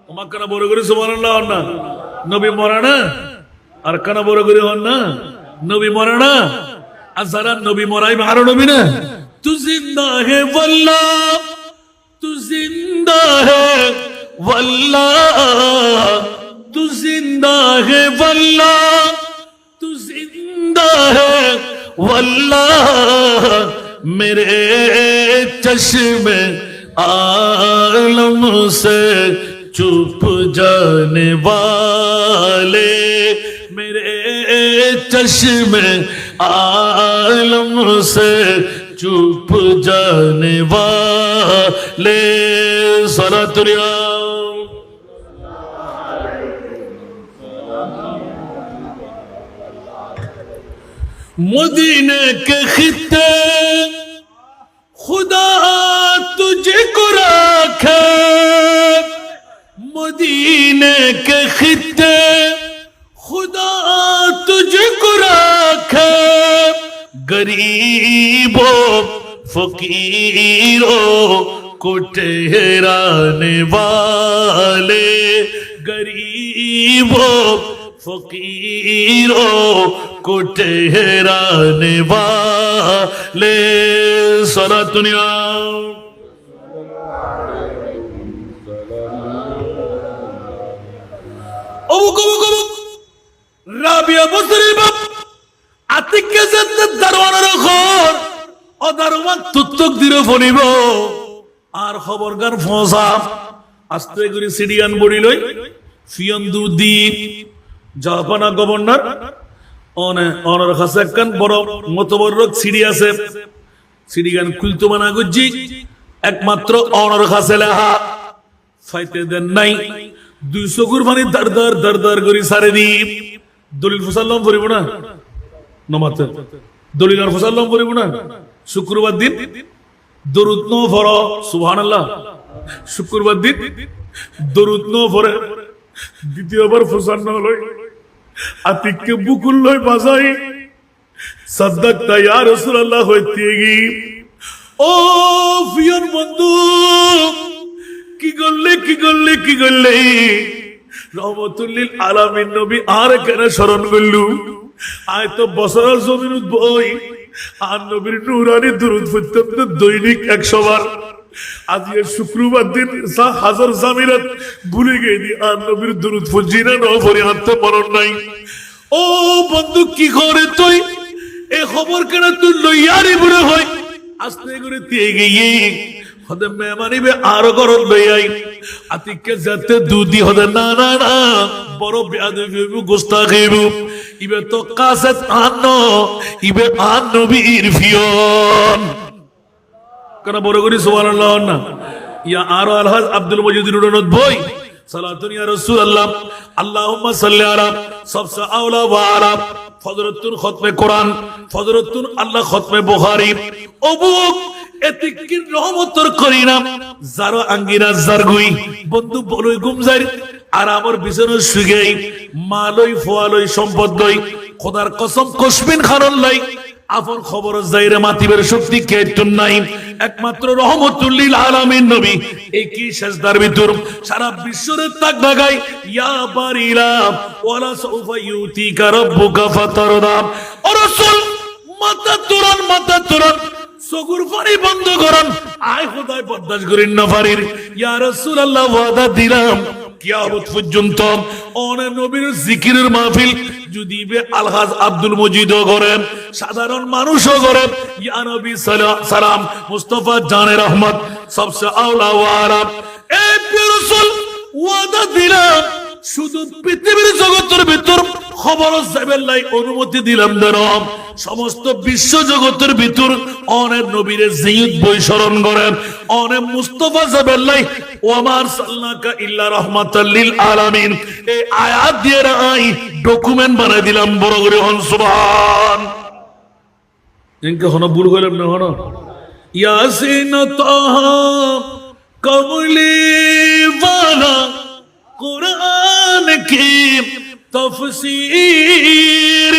তোমার কানা বড় করে সুবহানাল্লাহ হন না নবী মরা না আর কানা বড় করে হন না নবী মরা না আর যারা নবী মরাই আরো নবী না তু জিন্দা হে ওয়াল্লাহ তু জিন্দা হে ওয়াল্লাহ তু জিন্দা হে ওয়াল্লাহ তু জিন্দা হে ওয়াল্লাহ মেরে চশ্মে आलम से चुप जाने वाले मेरे चश्मे आलम से चुप जाने वाले सलातुल्लाह मदीने के खित्ते खुदा तुझे को रखे मदीने के खित्ते खुदा तुझे को रखे गरीबों फकीरों को ठहराने वाले गरीबों फकीरों को ठहराने वाले सलातुनिया রাবিয়া বসরির বাপ আতিককে যেতে দারওয়ানের ঘর ও দারওয়ান তুত্তুক দিরে ফনিব আর খবরগার ফসা আস্তে করে সিডিয়ান বড়ি লই ফিয়ন্দু দি জাপানা গভর্নর অনার কাছে একখান বড় মতবরক সিডি আছে সিডি গান খুলতো মানা গুজি একমাত্র অনার কাছে লেখা ফাইতে দেন নাই 200 গুর পানি দার দার দার দার করে সারে দি দলিল ফসাল্লাম পড়িব না নমাতে দলিল আর ফসাল্লাম পড়িব না শুক্রবার দিন দরুদ ন পড়ো সুবহানাল্লাহ শুক্রবার দিন দরুদ ন পড়ে দ্বিতীয়বার ফসান্ন লই আতিককে বুকুল লয় বাজাই সাদ্দাকতা ইয়া রাসূলুল্লাহ হইতে গি ও প্রিয় বন্ধু কি করলে রহমতুল্লিল আলামিন নবী আর কেন স্মরণ করলু আয় তো বছরের জমিন বই আর নবীর নুরানি দুরূদ পড়তে দৈনিক 100 বার আজকে শুক্রবার দিন হাজার জামিরাত ভুলে গেছি আর নবীর দুরূদ পড়ছি না নফরি হাতে মরণ নাই ও বন্ধু কি করে তুই এই খবর কেন তুই লইয়ারি বুড়ে হয় আস্তে করে দিয়ে গিয়ে হদে মেহমানিবে আরো করন লইয়াই আতিককে যেতে দুদি হদে না বড় বেয়াদবি গুস্তাখিব ইবে তো কাসেত আনো ইবে আন নবীর ফিয়ন কেন বড় করি সুবহানাল্লাহ না ইয়া আরো আলহাজ আব্দুল মজিদ রুডনত বই সালাতুন ইয়া রাসূলুল্লাহ আল্লাহুম্মা সাল্লি আলা সবসে আওলা ওয়া আলা ফজরতুল খতমে কোরআন ফজরতুল আল্লাহ খতমে বুখারী অবুক এতিকির রহমতর করিনা যারা আঙ্গিনা জারগুই বন্ধু বলই গুমজার আর আমার বিছানো শুগেই মালই ফোয়ালই সম্পদ লই খোদার কসম কসমিন খানন লাই আপন খবর যাইরে মাতিবের শক্তি কেতুন নাই একমাত্র রহমতুল লিল আলামিন নবী এই কি সেজদার ভিতর সারা বিশ্বরে তাক লাগাই ইয়া বারিলা ওয়ালা সাউফা ইউতিকা রাব্বুকা ফাতারদা ও রাসূল মাথা তুরান সগুর পানি বন্ধ করেন আয় খোদায় বরদাশত করেন না পারির ইয়া রাসূলুল্লাহ ওয়াদা দিলাম কিয়ামত পর্যন্ত অনেক নবীর জিকিরের মাহফিল যদি বে আলহাজ আব্দুল মজিদ করেন সাধারণ মানুষও করেন ইয়া নবী সালাম মুস্তাফা জানে রহমত সবসে আওলা ওয়ারা এ রাসূল ওয়াদা দিলাম শুধু পৃথিবীর জগতের ভিতর খবর যাবেন লাই অনুমতি দিলাম দেরম সমস্ত বিশ্ব জগতের ভিতর অনেক নবীর জিয়ত বই স্মরণ করেন অনেক মুস্তাফা যাবেন লাই ওয়ামার সাল্লাকা ইল্লা রাহমাতাল লিল আলামিন এই আয়াত দিয়ে রাই ডকুমেন্ট বানাই দিলাম বড় করে হন সুবহান ইনকে হন ভুল কইলাম না হন ইয়াসিন তাহা কমলি ওয়ালা कुरान की तफसीर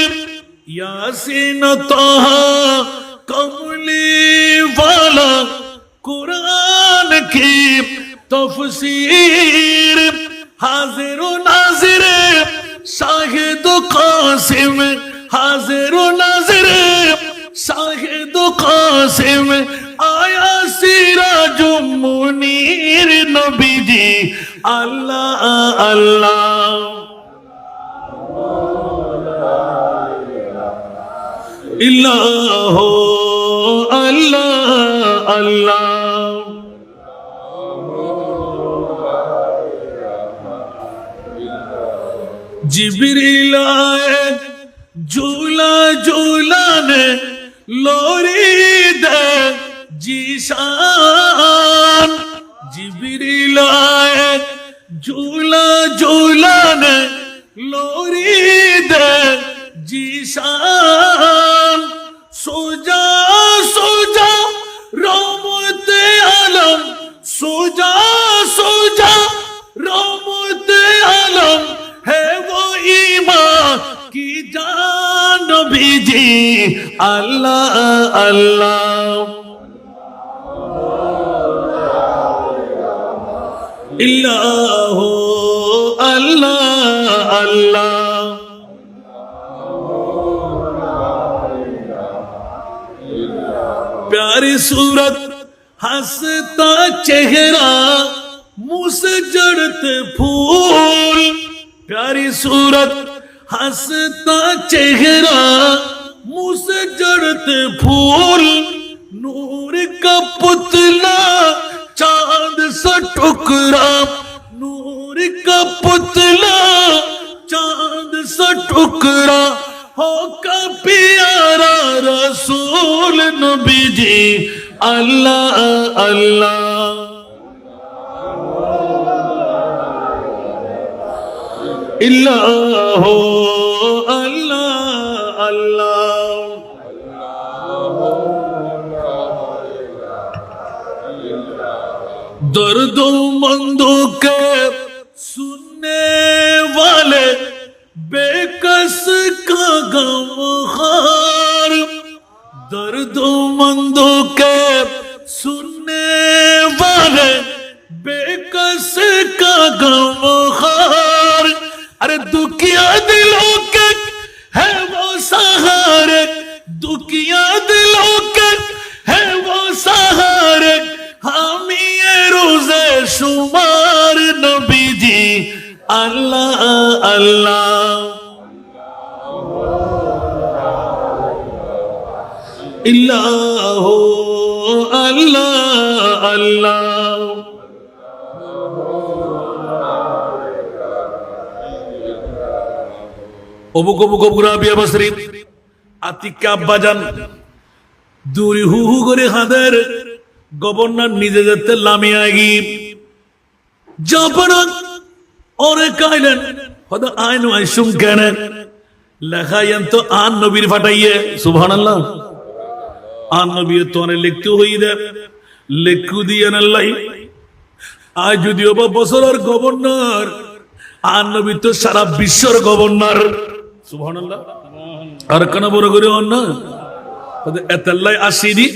यासीन ताहा कमली वाला कुरान की तफसीर हाजिर नाजिर शाहिद कासिम हाजिर नाजिर शाहिद कासिम आया सिराज मुनीर नबी जी अल्लाह अल्लाह इल्लाह अल्लाह अल्लाह जिब्रील आए झूला झूलाने लोरी दे जीशान जिब्रील आए झूला झूलाने लोरी दे जीशान सोजा सोजा रहमत आलम सोजा सोजा रहमत आलम है वो ईमान की जान नबी जी अल्लाह अल्लाह इल्लाह अल्लाह अल्लाह प्यारी सूरत हंसता चेहरा मुंह से जड़ते फूल प्यारी सूरत हंसता चेहरा मुंह से जड़ते फूल नूर का पुतला चांद सा टुकड़ा नूर का पुतला चांद सा टुकड़ा हो का प्यारा रसूल नबी जी अल्लाह अल्लाह इल्लाह अल्लाह अल्लाह दर्दों मंदों के सुनने वाले बेकर गमखार दर्द मंदों के सुनने वाले बेकस का गमखार अरे दुखिया दिलों के है वो सहारे दुखिया दिलों के है वो सहारे हामी ये रोजे शुमार नबी जी अल्लाह अल्लाह इल्लाह अल्लाह अल्लाह অবুক অবুক অবুক রাবিয়া বসরি আতিকা আব্বাজান দূরি হু হু করে হাদের গভর্নর নিজে যেতে লামিয়ে আগি জাপান ওরে কাইলেন হদ আইন আইসুম কেন লেখাইন তো আন নবীর ফাটাইয়ে সুবহানাল্লাহ আন নবী তো অনেক লিখতে হই দে লিখু দিয়েন আল্লাহ আজ যদিও বা বছরের গভর্নর আন নবী তো সারা বিশ্বর গভর্নর সুবহানাল্লাহ আর কেন বড় করে হন না এতাল্লাই আসিনি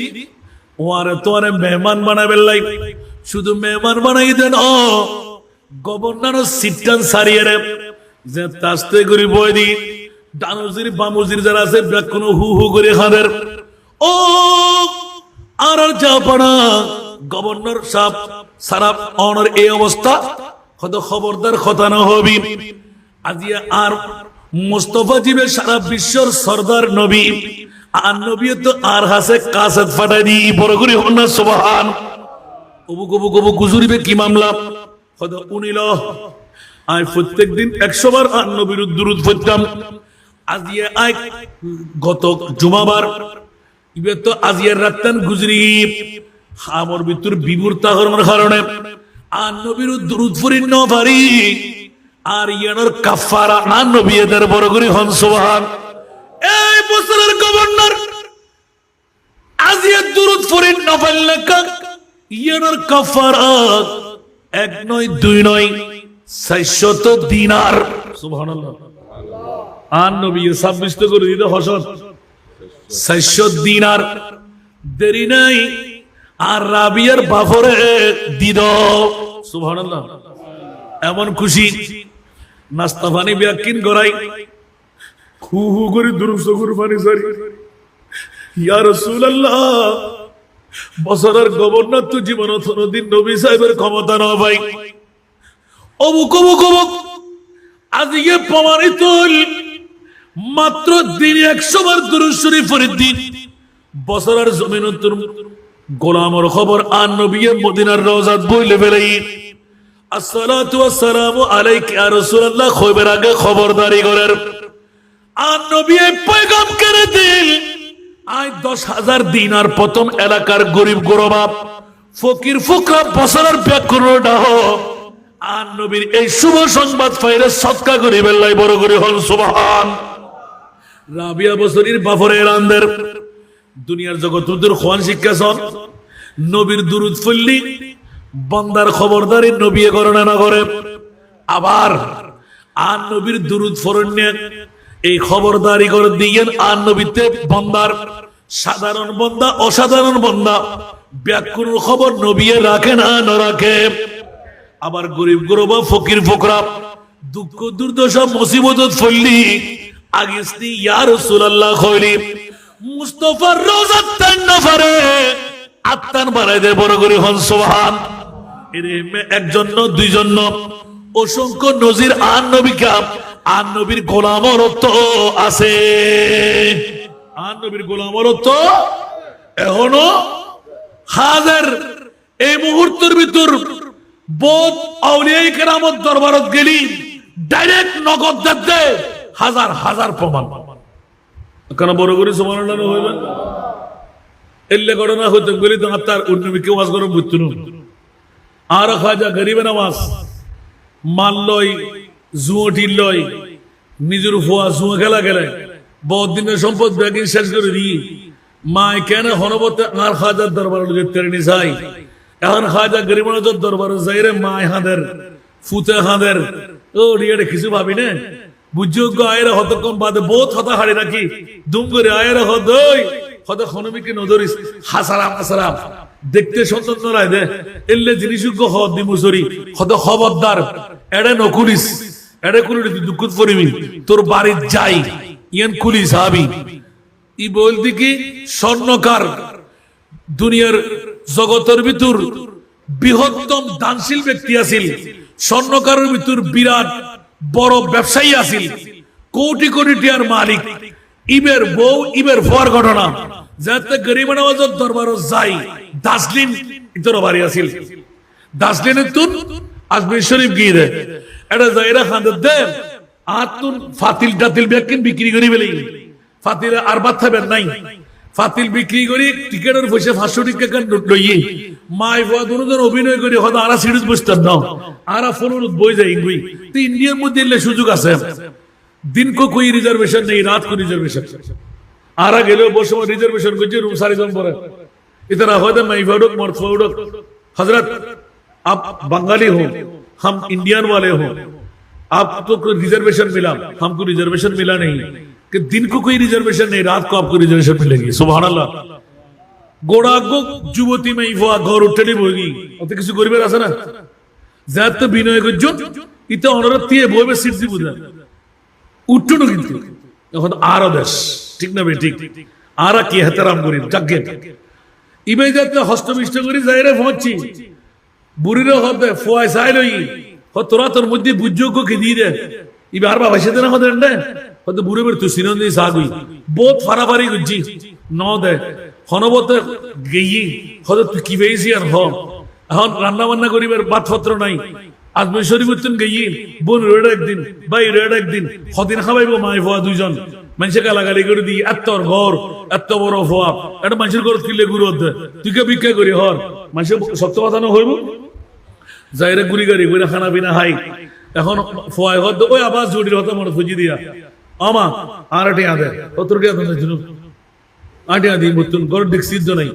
ওয়ারে তোরে মেহমান বানাবে লাই শুধু মেহমান বানাই দেন ও গভর্নর সিটটান সারিয়ে রে যে তাস্তে করে বই দি ডানুজির বামুজির যারা আছে ব্যাকুন হু হু করে হাদের ও আর জাপানা গভর্নর সাহেব সারা অনার এই অবস্থা কত খবরদার কথা না হবি আজিয়া আর মুস্তাফা জিবে সারা বিশ্বর সরদার নবী আর নবী তো আর হাসে কাসত ফাটাই দি বড় করে হন না সুবহান অবু কবু কবু গুজুরিবে কি মামলা কত উনিল আই প্রত্যেকদিন 100 বার আর নবীর দুরূদ পড়তাম আজিয়া আই গত জুমাবার ইবে তো আজিয়ার রাতন গুজরি আমার ভিতর বিবুর তাহরমের কারণে আর নবীর দুরূদ পড়ি ন পারি আর ইয়ানোর কাফারা না নবীদের বড় করে হন সুবহান এই বছরের গভর্নর আজিয়া দুরূদ পড়ি ন পারলে কা ইয়ানোর কাফারা এক নয় দুই নয় 400 দিনার সুবহানাল্লাহ আর নবী 26 করে দিতে হসত 400 দিনার দেরি নাই আর রাবিয়ার বাফরে দিদ সুবহানাল্লাহ এমন খুশি নাস্তা পানি ব্যাকিন গড়াই হু হু করে দুরুদ কুরবানি সারি ইয়া রাসূলুল্লাহ বছরের গভর্নর তো জীবনত নদীর নবী সাহেবের ক্ষমতা না ভাই অমুক অমুক অমুক আজকে প্রমাণিত মাত্র দিনে 100 বার দুরূদ শরীফ পড়ি দিন বছরের জমিনত গোলামর খবর আর নবী মদিনার রওজাত বইলে ফেলাই আসসালাতু ওয়াসসালামু আলাইকা ইয়া রাসূলুল্লাহ খবর আগে খবরদারি করার আর নবী পয়গাম করে দিল আই 10,000 দিনার প্রথম এলাকার গরিব গরবা ফকির ফুকরা বছরের ব্যাকুরটা হ আর নবীর এই শুভ সংবাদ পাইলে সদকা করিবেন লাই বড় করে হল সুবহান রাবিয়া বছরের বাফরে রান্দের দুনিয়ার জগতের খোয়ান শিক্ষাসন নবীর দুরূদ পড়লি বান্দার খবরদারি নবী করে না করে আবার আর নবীর দুরূদ ফরণ্যে এই খবরদারি করে দিয়েন আর নবীতে বান্দার সাধারণ বান্দা অসাধারণ বান্দা ব্যাকুর খবর নবী রাখে না রাখে আবার গরিব গরবা ফকির ফকরা দুঃখ দুর্দশা মুসিবত ফললি আগেস্তি ইয়া রাসূলুল্লাহ কইলি মুস্তাফার রওজাত তান নফরে আত্মান বাড়াই দে বড় করে হন সুবহান এর একজন না দুইজন না অসংখ্য নজির আর নবীকা আর নবীর গোলামর তো আছে আর নবীর গোলামর তো এখনো হাজার এই মুহূর্তের ভিতর বহুত আউলিয়া কেরামত দরবারত গেলি ডাইরেক্ট নগদ দে হাজার হাজার প্রমাণ কেন বড় করে সুবহানাল্লাহ হইবে এল্লে ঘটনা হইতে গেলি তো তার উন্নবিকে ওয়াজ করে বুঝতুন আর খাজা গরিবে নামাজ মান লই জুয়টি লই নিজের ফুয়া জুয়া খেলা খেলে বহুত দিনের সম্পদ ব্যাগিং শেষ করে দি মায় কেন হনবতে আর খাজার দরবার তেরনি যাই এখন খাজা গরিব নজর দরবার যাই রে মায় হাঁদের ফুতে হাঁদের ও রিয়ারে কিছু ভাবি না বুঝযোগ্য আয়ের হত কম বাদে বহুত হতা হাড়ি রাখি দুম করে আয়ের হদই হত খনমিকে নজরিস হাসারাম হাসারাম দেখতে সুন্দর নয় দে এলে জিনিসযোগ্য হদ দিমুসরি হত খবরদার এড়ে নকুলিস এড়ে কুলি দুঃখত পরিবি তোর বাড়ির যাই ইয়ান কুলি সাহাবি ই বলতি কি স্বর্ণকার দুনিয়ার জগতের ভিতর বৃহত্তম দানশীল ব্যক্তি আছিল স্বর্ণকারের ভিতর বিরাট বড় ব্যবসায়ী আছিল কোটি কোটি টিয়ার মালিক ইবের বউ ইবের ফর ঘটনা যাতে গরিব নওয়াজের দরবার যাই দাসলিন ইতর বাড়ি আছিল দাসলিনের তুন আজমির শরীফ গিয়ে দে এটা যাইরা খান্দের দে আতুন ফাতিল টাতিল বেকিন বিক্রি করি বলি ফাতিল আর বাদ থাকবেন নাই ফাতিল বিক্রি করি টিকেটের পয়সা 500 টাকা লইয়ে মাই ফুয়া দুজন অভিনয় করে হয়তো আরা সিরিজ বুঝতেন না আরা ফোনের বই যাই গুই তো ইন্ডিয়ার মধ্যে এলে সুযোগ আছে দিন কো কোই রিজার্ভেশন নেই রাত কো রিজার্ভেশন আরা গেলেও বসে রিজার্ভেশন করছে রুম 4 জন পরে इतना होता मैं फाड़ो मर्द फाड़ो हजरत आप बंगाली हो हम इंडियन वाले हो आपको कोई रिजर्वेशन मिला हमको रिजर्वेशन मिला नहीं कि दिन को कोई रिजर्वेशन नहीं रात को आपको रिजर्वेशन मिलेगी सुभान अल्लाह गोड़ा को जुवती में इफा घर उठने बोगी और तो किसी गरीबेर আছে না যাত বিনয় গজন ইতে অনুরোধ দিয়ে বইবে সিদ্ধি বুঝা উঠনো কিন্তু এখন আরো দেশ ঠিক না বে ঠিক আরা কি এহতরাম করি জাগে ইবে যাতে হস্তবিষ্ট করি যাইরে পৌঁছি বুড়িরও হবে ফয় সাইলই হ তোরা তোর মধ্যে বুঝযোগ্য কি দিয়ে দে ইবে আর বাবা সেদিন আমাদের না হয়তো বুড়ে বের তুই সিনন্দি সাগুই বহুত ফারাফারি গুজি ন দে হনবতে গেই হয়তো তুই কি বেইছি আর হ এখন রান্না বান্না করিবার বাতপত্র নাই আজমি শরীফুদ্দিন গেই বোন রেড একদিন ভাই রেড একদিন হদিন খাবাইব মাই ফোয়া দুইজন মানুষে গালাগালি করে দি এত্তর ঘর এত বড় ফোয়া এটা মানুষের ঘর কিলে গুরু তুই কে ভিক্ষা করি হর মানুষের সত্য কথা না হইব যাইরে গুড়ি গাড়ি করে খানা পিনা হাই এখন ফোয়াই হদ ওই আবার জুড়ির হতো মনে খুঁজি দিয়া আমা আর টিয়া দে কতর টিয়া তোমরা জুনু আটিয়া দি মতুন ঘর ডিক্সিদ্ধ নাই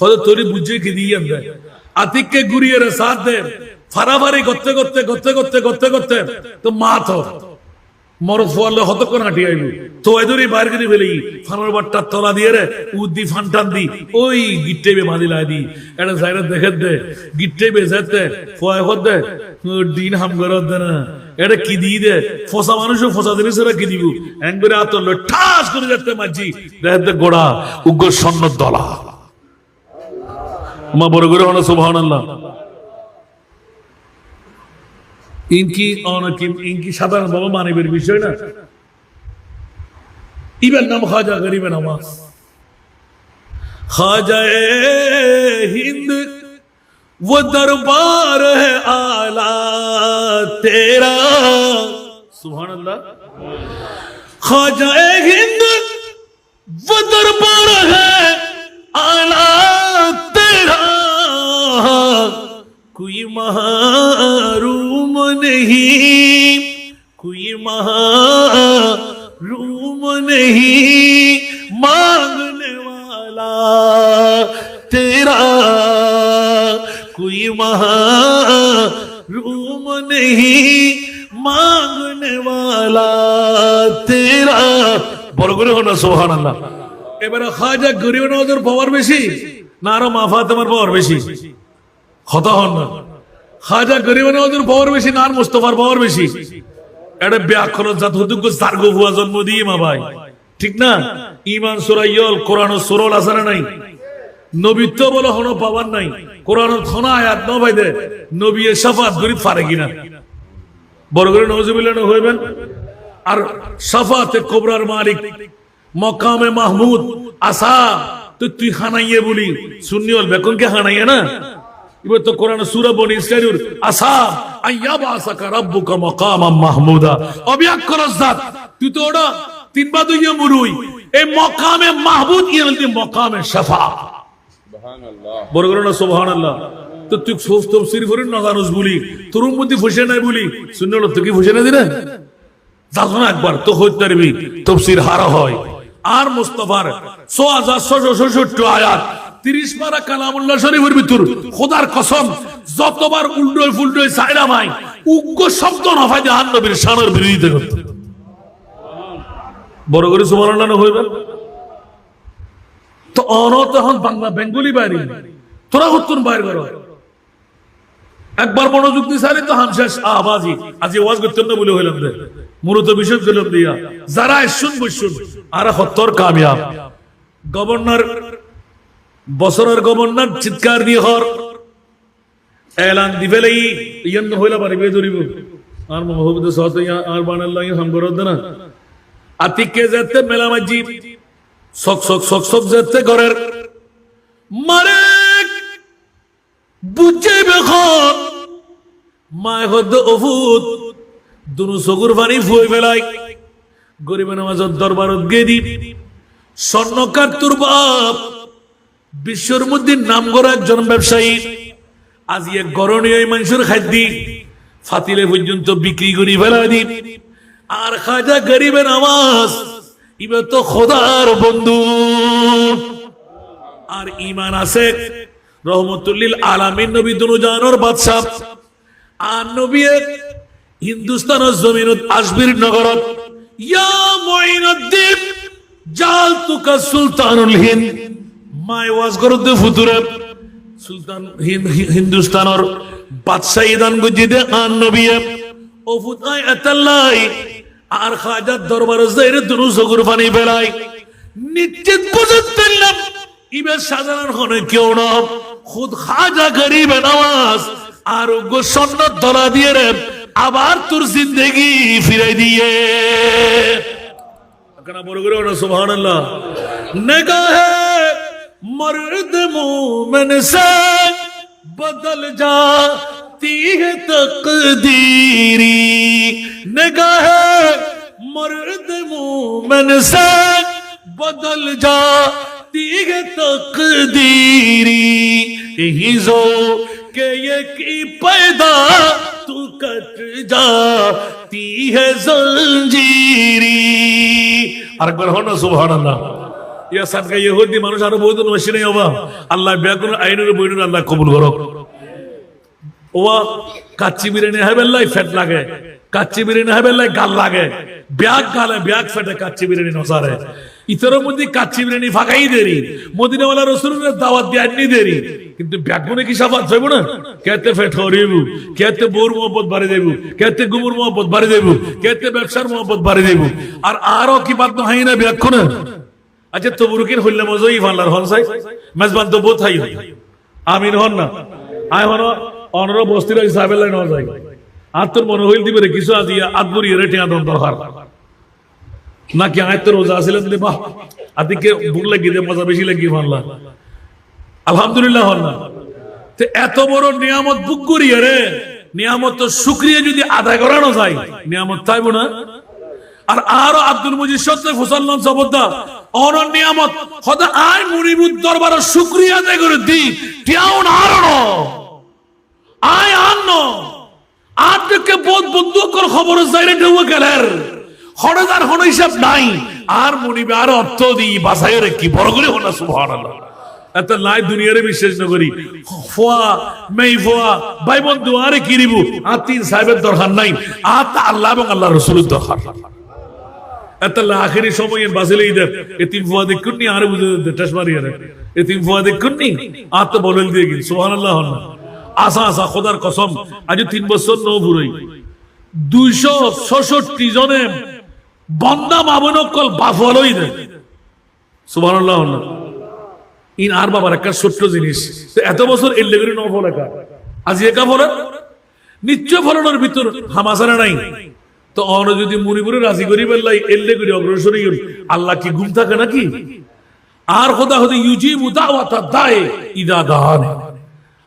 হয়তো তোরি বুঝে কি দিয়ে আনবে আতিককে গুড়িয়ে রে সাথ দে ফারাফারি করতে করতে করতে করতে করতে করতে তো মাত মরদ ফোয়ালে হত কোন হাঁটি আইবু তো এদুরি বাইর করে ফেলি ফানোর বাট্টার তলা দিয়ে রে উদ্দি ফানটান দি ওই গিট্টেবে বাঁধিলাই দি এটা যাইরা দেখে দে গিট্টেবে যেতে ফোয়াই হদ দে দিন হাম করত দে না এটা কি দিয়ে দে ফসা মানুষও ফসা জিনিসেরা কি দিব এন করে আতল ঠাস করে যেতে মাঝি দেখতে গোড়া উগ্র স্বর্ণ দলা মা বড় করে হলো সুবহানাল্লাহ ইনকি সাধারণ বাবা মানবের বিষয় না ইবের নাম খাজা গরিবে নামাজ খাজায়ে হিন্দ वो दरबार है आला तेरा सुभान अल्लाह खाजाए हिंद वो दरबार है आला तेरा कोई महरूम नहीं कोई महरूम नहीं मांगने वाला तेरा कोई महरूम नहीं मांगने वाला तेरा বড় করে হলো সুবহানাল্লাহ এবারে খাজা গরিব নওয়াজের পাওয়ার বেশি না আর মা ফাতেমার পাওয়ার বেশি কথা হন না খাজা গরিব নওয়াজের পাওয়ার বেশি না আর মুস্তাফার পাওয়ার বেশি এটা ব্যাকরণ জাত হুদুক সার্গ হুয়া জন্ম দিয়ে মা ভাই ঠিক না ঈমান সূরা ইয়ল কোরআন সূরা আসরে নাই নবীত্ব বলে হনো পাওয়ার নাই কোরআনের খনা আয়াত ন ভাই দে নবী এর শাফাত গরিব পারে কিনা বড় করে নওয়াজুবিল্লাহ না হইবেন আর শাফাতে কুবরার মালিক মকামে মাহমুদ আসা তো তুই খানাইয়ে বলি সুন্নিওয়াল বেকন কে খানাইয়ে না এবার তো কোরআন সূরা বনি ইসরাঈল আসা আইয়াবাসাকা রাব্বুকা মাকামাম মাহমুদা অবিয়াক্কর জাত তুই তো ওটা তিনবার দুইয়া মুরুই এই মকামে মাহমুদ ইয়ালতি মকামে শাফা বড় করে না সুবহানাল্লাহ তো তুই তাফসীর করিস না জানোস বলি তোর মধ্যে ফুসে নাই বলি শুনলো তো কি ফুসে না দিনা যাস না একবার তো হইতে পারবি তাফসীর হারা হয় আর মুস্তাফার 6666 আয়াত 30 পারা কালামুল্লাহ শরীফের ভিতর খোদার কসম যতবার উল্টোয় ফুলটোয় সাইরা মাই উগ্র শব্দ না ফাইদে আন নবীর শানের বিরোধিতা করতে বড় করে সুবহানাল্লাহ হইবে তো অনত এখন বাংলা বেঙ্গলি বাইরে তোরা হতুন বাইর করো একবার মনোযোগ দিয়ে সারি তো হামশেষ আবাজি আজ ওয়াজ করতেন না বলে হইলাম রে মূলত বিষয় গেলাম দিয়া যারা শুন বসুন আর হত্তর কামিয়াব গভর্নর বছরের গভর্নর চিৎকার দিয়ে হর এলান দিবেলেই ইয়ান হইলা পারি বে ধরিব আর মোহাম্মদ সাল্লাল্লাহু আর বানাল্লাহ হাম করদ না আতিকে যেতে মেলা মাজি সক সক সক সক যেতে ঘরের মারে বুঝে বেখন মায় হদ ওফুত দুনু সগুর পানি ফুয়ে বেলাই গরিবের নামাজের দরবারত গেদি স্বর্ণকার তোর বাপ বিশ্বর মধ্যে নাম করা একজন ব্যবসায়ী আজ এক গরণীয় মানুষের খাদ্য ফাতিলে পর্যন্ত বিক্রি করি ফেলা দি আর খাজা গরিবের নামাজ ইবে তো খোদার বন্ধু আর ইমান আছে রহমতুল্লিল আলামিন নবী দুনু জানোর বাদশাহ আর নবী হিন্দুস্তানের জমিনত আজমির নগরত ইয়া মুঈনুদ্দিন জালতুকা সুলতানুল হিন্দ মাই ওয়াজ করতে ফুতুরে সুলতান হিন্দুস্তানের বাদশাহ ইদান গজিদে আন নবী ও ফুতাই আতাল্লাই আর খাজার দরবার যাইরে দুনু চকুর পানি বেলাই নিশ্চিত বুঝতেলাম ইবে সাধারণ হনে কেউ না খুদ খাজা গরিব নওয়াজ আর গো সন্ন্যত ধরা দিয়ে রে আবার তোর জিন্দেগি ফিরাই দিয়ে আকনা বড় করে না সুবহানাল্লাহ নিগাহে মর্দ মোমেন সে বদল जाती है तकदीरी निगाहे मर्द मोमेन से बदल जाती है तकदीरी ही जो के ये की पैदा तू कट जाती है जंजीरी अकबर हो ना सुभान अल्लाह या सदका यहूदी মানুষ আরো বহুত নশিনে হবা আল্লাহ ব্যাকুল আইনের বইনুর আল্লাহ কবুল করুক ওয়া কাচ্চি বিরিয়ানি হাবেল্লাই ফেট লাগে কাচ্চি বিরিয়ানি হাবেল্লাই গাল লাগে ব্যাগ গালে ব্যাগ ফেটে কাচ্চি বিরিয়ানি নসারে ইতর মধ্যে কাচ্চি বিরিয়ানি ফাঁকাই দেরি মদিনাওয়ালা রাসূলের দাওয়াত দিয়ে আনি দেরি কিন্তু ব্যাগ মনে কি সাফাত হইব না কেতে ফেট হরিব কেতে বোর মোহব্বত বাড়ি দেব কেতে গুমুর মোহব্বত বাড়ি দেব কেতে ব্যবসার মোহব্বত বাড়ি দেব আর আরো কি বাদ হয় না ব্যাগ কোন আচ্ছা তবরুকিন হইলে মজাই ভাল্লার হন চাই মেজবান তো বোধ হাই আমিন হন না আয় হন অনর বস্তির হিসাবে ন যায় আর তোর মনে হইল দিবে কিছু আজিয়া আকবরি রেটে আদম দরকার নাকি আয় তোর রোজা আসিলেন দে বাহ আদিকে বুক লাগিয়ে দে মজা বেশি লাগিয়ে ভাল্লা আলহামদুলিল্লাহ হন না তো এত বড় নিয়ামত বুক করিয়ে রে নিয়ামত তো শুকরিয়া যদি আদায় করানো যায় নিয়ামত চাইব না আর আরো আব্দুল মজিদ সত্য ফুসাল্লাম সবদা অনর নিয়ামত খোদা আয় মুনিবুদ দরবার শুকরিয়া আদায় করে দি টিয়াউন আরনো আয় আনো আজকে বহুত বন্ধু কর খবর যাইরে ঢুকে গেলের হড়দার হন হিসাব নাই আর মুনিবে আর অর্থ দি বাসায়ের কি বড় করে হনা সুবহানাল্লাহ এত লাই দুনিয়ারে বিশ্বাস না করি ফোয়া মেই ফোয়া ভাই বন্ধু আরে কি দিব আর তিন সাহেবের দরকার নাই আর তা আল্লাহ এবং আল্লাহ রাসূলের দরকার এতলা আখেরি সময়ে বাসিলে ইদে এতিম ফুয়া দেখুননি আর বুঝে দেটাস মারিয়া রে এতিম ফুয়া দেখুননি আর তো বলেল দিয়ে গেল সুবহানাল্লাহ আসা আসা খোদার কসম আজ 3 বছর নো পুরই 266 জনে বন্দা মাবনকল বাফলই দে সুবহানাল্লাহ ইন আর বাবার একটা ছোট্ট জিনিস এত বছর এর লেগেরি ন ফল একা আজ একা ফল নিশ্চয় ফলনের ভিতর হামাসারা নাই তো অন যদি মুনিপুরে রাজি করি বেল্লাই এল্লে করি অগ্রসর হইল আল্লাহ কি ঘুম থাকে নাকি আর খোদা হতে ইউজিবু দাওয়াতা দায়ে ইদা দান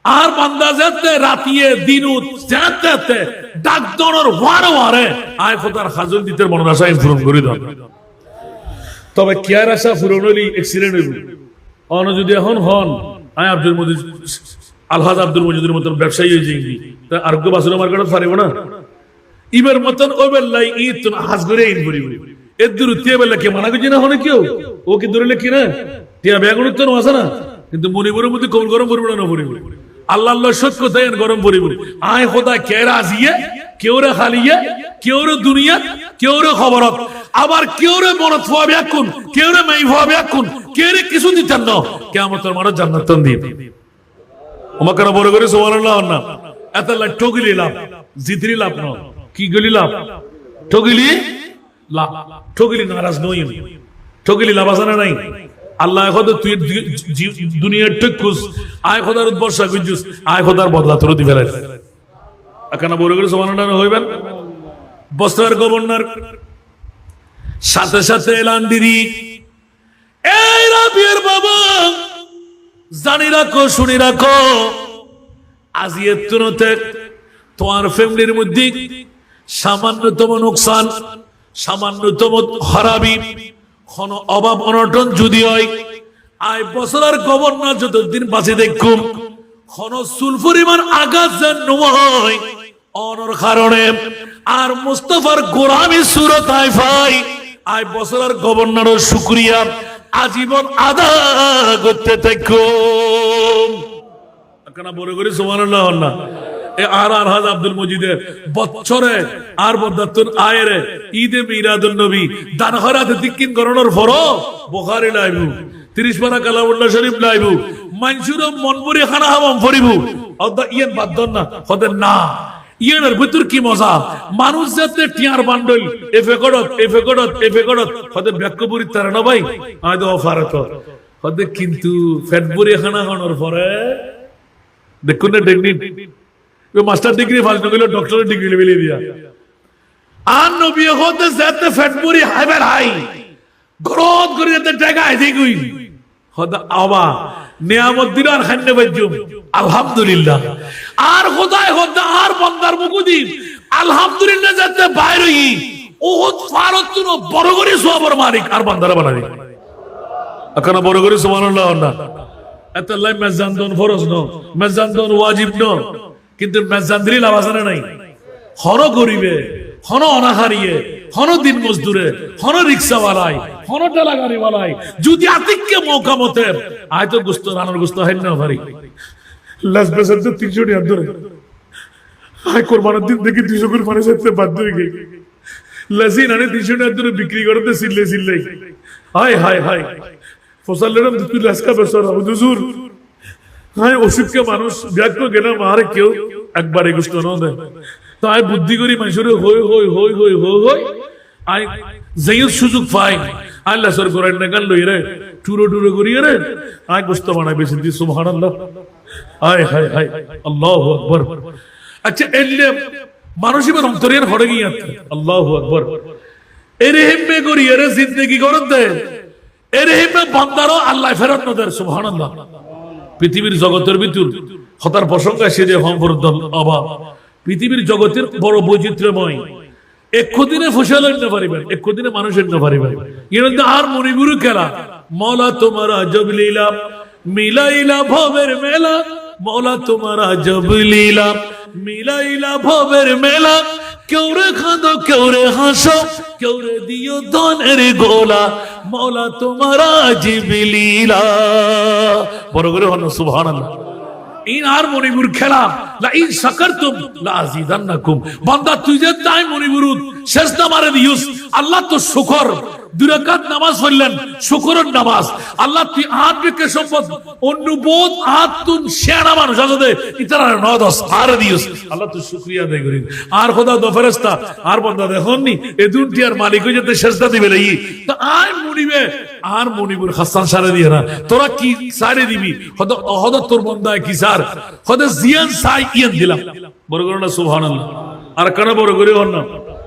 আর বান্দা যেতে রাতিয়ে দিনুত যেতে ডাক দনর ওয়ারে ওয়ারে আয় খোদার খাজল দিতে মনের আশা পূরণ করে দাও তবে কিয়ার আশা পূরণ হইলি এক্সিডেন্ট হইব অন যদি এখন হন আয় আব্দুল মজিদ আলহাজ আব্দুল মজিদের মতন ব্যবসায়ী হয়ে যাইবি তা আরোগ্য বাসুর মার্কেটত পারিব না ইবার মতন ও বেল্লাই ঈদ তো হাজ করে ঈদ করিব এর দূর তিয়া বেল্লা কে মানা করছি না হনে কেউ ও কি ধরলে কি না তিয়া ব্যাগুন তো আছে না কিন্তু মনিপুরের মধ্যে কোন গরম পড়বে না পড়িব আল্লাহ আল্লাহ সত্য তাই গরম পড়িব আয় খোদা কে রাজিয়ে কেউ রে খালিয়ে কেউ রে দুনিয়া কেউ রে খবরত আবার কেউ রে মনত ফুয়াবে এখন, কেউ রে মাই ফুয়াবে এখন, কেউ রে কিছু দিতেন না, কিয়ামতের মাঠে জান্নাত দিন। আমাকে না বড় করে সুবহানাল্লাহ না, এত ঠগিলি লাভ, জিতরি লাভ না, কি গলি লাভ, ঠগিলি লাভ, ঠগিলি নারাজ নই, ঠগিলি লাভ আছে না নাই? আল্লাহ এখন তুই দুনিয়ার ঠকুস, আয় খোদার বর্ষা গুজুস, আয় খোদার বদলা তোর দিবে। এখানে বড় করে সুবহানাল্লাহ হইবেন। বস্ত্রের গভর্নর সাথে সাথে এলান দিদি, এই রাবিয়ার বাবা, জানি রাখো, শুনি রাখো, আজিয়ের তুনতে তোমার ফ্যামিলির মধ্যে সামান্যতম নোকসান, সামান্যতম হারাবি, কোন অভাব অনটন যদি হয়, আয় বছরের গভর্নর যতদিন বাঁচে দেখুম, কোন চুল পরিমাণ আঘাত যেন নয় অনর কারণে, আর মুস্তাফার গোলামি সুরত আয় ভাই, আয় বছরের গভর্নরের শুকরিয়া আজীবন আদা করতে থাকো। কেন বড় করে সুবহানাল্লাহ না? আর হাজ আব্দুল মজিদের বছরে আর বদাতুন আয়েরে ঈদে মিলাদুন নবী দান খয়রাতে দিকিন করণের ফরো বুখারী লাইবু 30 পারা কালামুল্লাহ শরীফ লাইবু মানসুর মন ভরি খানা হামাম ফরিবু অদা ইয়েন বাদন না হতে না ইয়েনের ভিতর কি মজা, মানুষ যাতে টিয়ার বান্ডল এফেকডত হতে ব্যাক্যপুরি তার না ভাই আয়তো অফারে তো হতে, কিন্তু ফেটবুরি খানা খানোর পরে দেখুন না টেকনিক, মাস্টার ডিগ্রি ফার্স্ট নগিল ডক্টরেট ডিগ্রি লেভেলে দিয়া আর নবী হতে যাতে ফেটবুরি হাইবার হাই গ্রোথ করে যাতে টাকা আইতে কই হতে আবা নিয়ামত দিন আর খান্নে বাজুম আলহামদুলিল্লাহ, আর খোদায় হতে আর বান্দার মুকুদি আলহামদুলিল্লাহ যাতে বাইরে ওহদ ফারত তুন বড় করে সওয়াবের মালিক আর বান্দারা বানাবি। এখন বড় করে সুবহানাল্লাহ না, এত লাই মেজান দন ফরজ ন, মেজান দন ওয়াজিব ন, কিন্তু মেজান দিলি লাভ আছে না নাই? হন গরিবে, হন অনাহারিয়ে, হন দিন মজদুরে, হন রিক্সাওয়ালাই, হন ঠেলা গাড়িওয়ালাই যদি আতিককে মৌকা মতে আয় তো গুস্ত রানার গুস্ত হয় না ভারি লাস বেসার তো 300 টাকা ধরে আয় কোরবানের দিন দেখি 200 করে মানুষ হতে বাধ্য হয়ে গেছে, লাসি নানে 300 টাকা ধরে বিক্রি করতে সিল্লে সিল্লে হায় হায় হায় ফসলেরম তুই লাসকা বেসর হুজুর হায় ওষুধকে মানুষ ব্যাগ তো গেলাম আর কেউ একবারে গুস্ত না দেয়, তো আয় বুদ্ধি করি মানুষের হই হই হই হই হই হই আয় যেই সুযোগ পাই আল্লাহ সর করেন না গান লই রে টুরো টুরো করি রে আয় গুস্ত বানাই বেশি দি সুবহানাল্লাহ হায় হায় হায় আল্লাহু আকবার। আচ্ছা এলে মানুষ এবার অন্তরের হড়ে গিয়ে আল্লাহু আকবার এর হেম্মে করি এর জিন্দেগি করত দে এর হেম্মে বান্দারও আল্লাহ ফেরত না দেয় সুবহানাল্লাহ। পৃথিবীর জগতের ভিতর হতার প্রসঙ্গ আসে যে সম্পর্দল অভাব, পৃথিবীর জগতের বড় বৈচিত্র্যময়, একদিনে ফসল এনে পারিবেন, একদিনে মানুষ এনে পারিবেন, এর আর মণিপুরু খেলা মৌলা তোমার আজব লীলা মিলাইলা ভবের মেলা, মৌলা তোমার আজব লীলা মিলাইলা ভবের মেলা, কেউ রে খাঁদো কেউ রে হাসো কেউ রে দিও ধনের গোলা, মৌলা তোমার আজব লীলা। বড় করে হন সুবহানাল্লাহ। ইন আর মণিপুর খেলা লা ইন শাকারতুম লা আযীদান্নাকুম, বান্দা তুই যে তাই মণিপুর সেজদা মারে দিউস আল্লাহ তো শুকর, 2 রাকাত নামাজ পড়লেন শুকরের নামাজ, আল্লাহ তুই আট রেখে সম্পদ অনুবোধ আতুন শেয়ানা মানুষ আছে ইতারা 9-10 আর দিউস আল্লাহ তো শুকরিয়া আদায় করিন। আর খোদা দো ফেরেশতা আর বান্দা দেখোনি এ দুনিয়ার মালিক হয়ে যেতে সেজদা দিবে লাগি, তো আর মনিবে আর মনিপুর হাসান সারে দিয়ে না তোরা কি সারে দিবি হয়তো অহদ তোর বন্দায় কি সার হয়তো জিয়ান সাই ইয়ান দিলাম। বড় করে না সুবহানাল্লাহ। আর কেন বড় করে হন না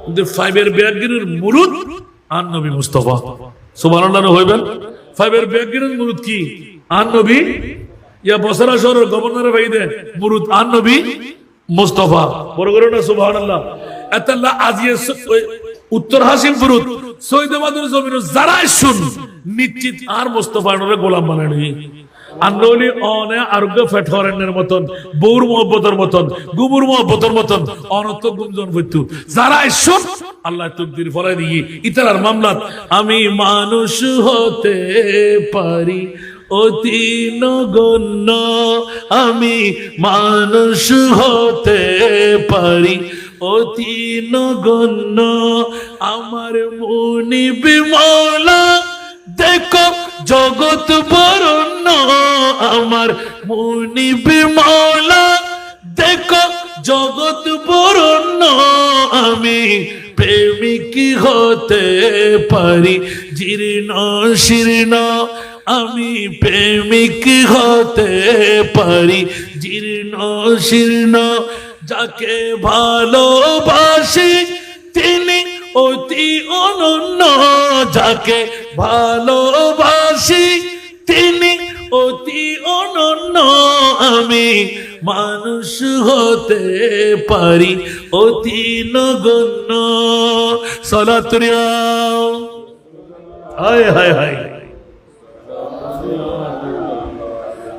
কিন্তু 5 এর ব্যাগিনের মুরুদ আর নবী মুস্তাফা সুবহানাল্লাহ হইবেন। 5 এর ব্যাগিনের মুরুদ কি আর নবী ইয়া বসরা শহরের গভর্নর ভাইদে মুরুদ আর নবী মুস্তাফা। বড় করে না সুবহানাল্লাহ। এতাল্লাহ আজিয়ে উত্তর হাসিম ফুরুদ সৈয়দাবাদের জমিন যারা শুন নিশ্চিত আর মুস্তাফার গোলাম বানানি আন্দোলি অনে আরোগ্য ফেটহরেনের মতন বউর মোহব্বতের মতন গুমুর মোহব্বতের মতন অনত গুমজন হইতু যারা শুন আল্লাহ তকদির ফলাই দিয়ে ইতার মামলাত আমি মানুষ হতে পারি অতি নগণ্য, আমি মানুষ হতে পারি অতি নগণ্য আমার মুনিব মওলা দেখো জগৎ বরণ্য আমার মুনিব মওলা দেখো জগৎ বরণ্য আমি প্রেমিক হতে পারি জীর্ণ শীর্ণ আমি প্রেমিক হতে পারি জীর্ণ শীর্ণ যাকে ভালোবাসি তিনি অতি অনন্য যাকে ভালোবাসি তিনি অতি অনন্য আমি মানুষ হতে পারি অতি নগণ্য সালাতুরিয়া হায় হায় হায়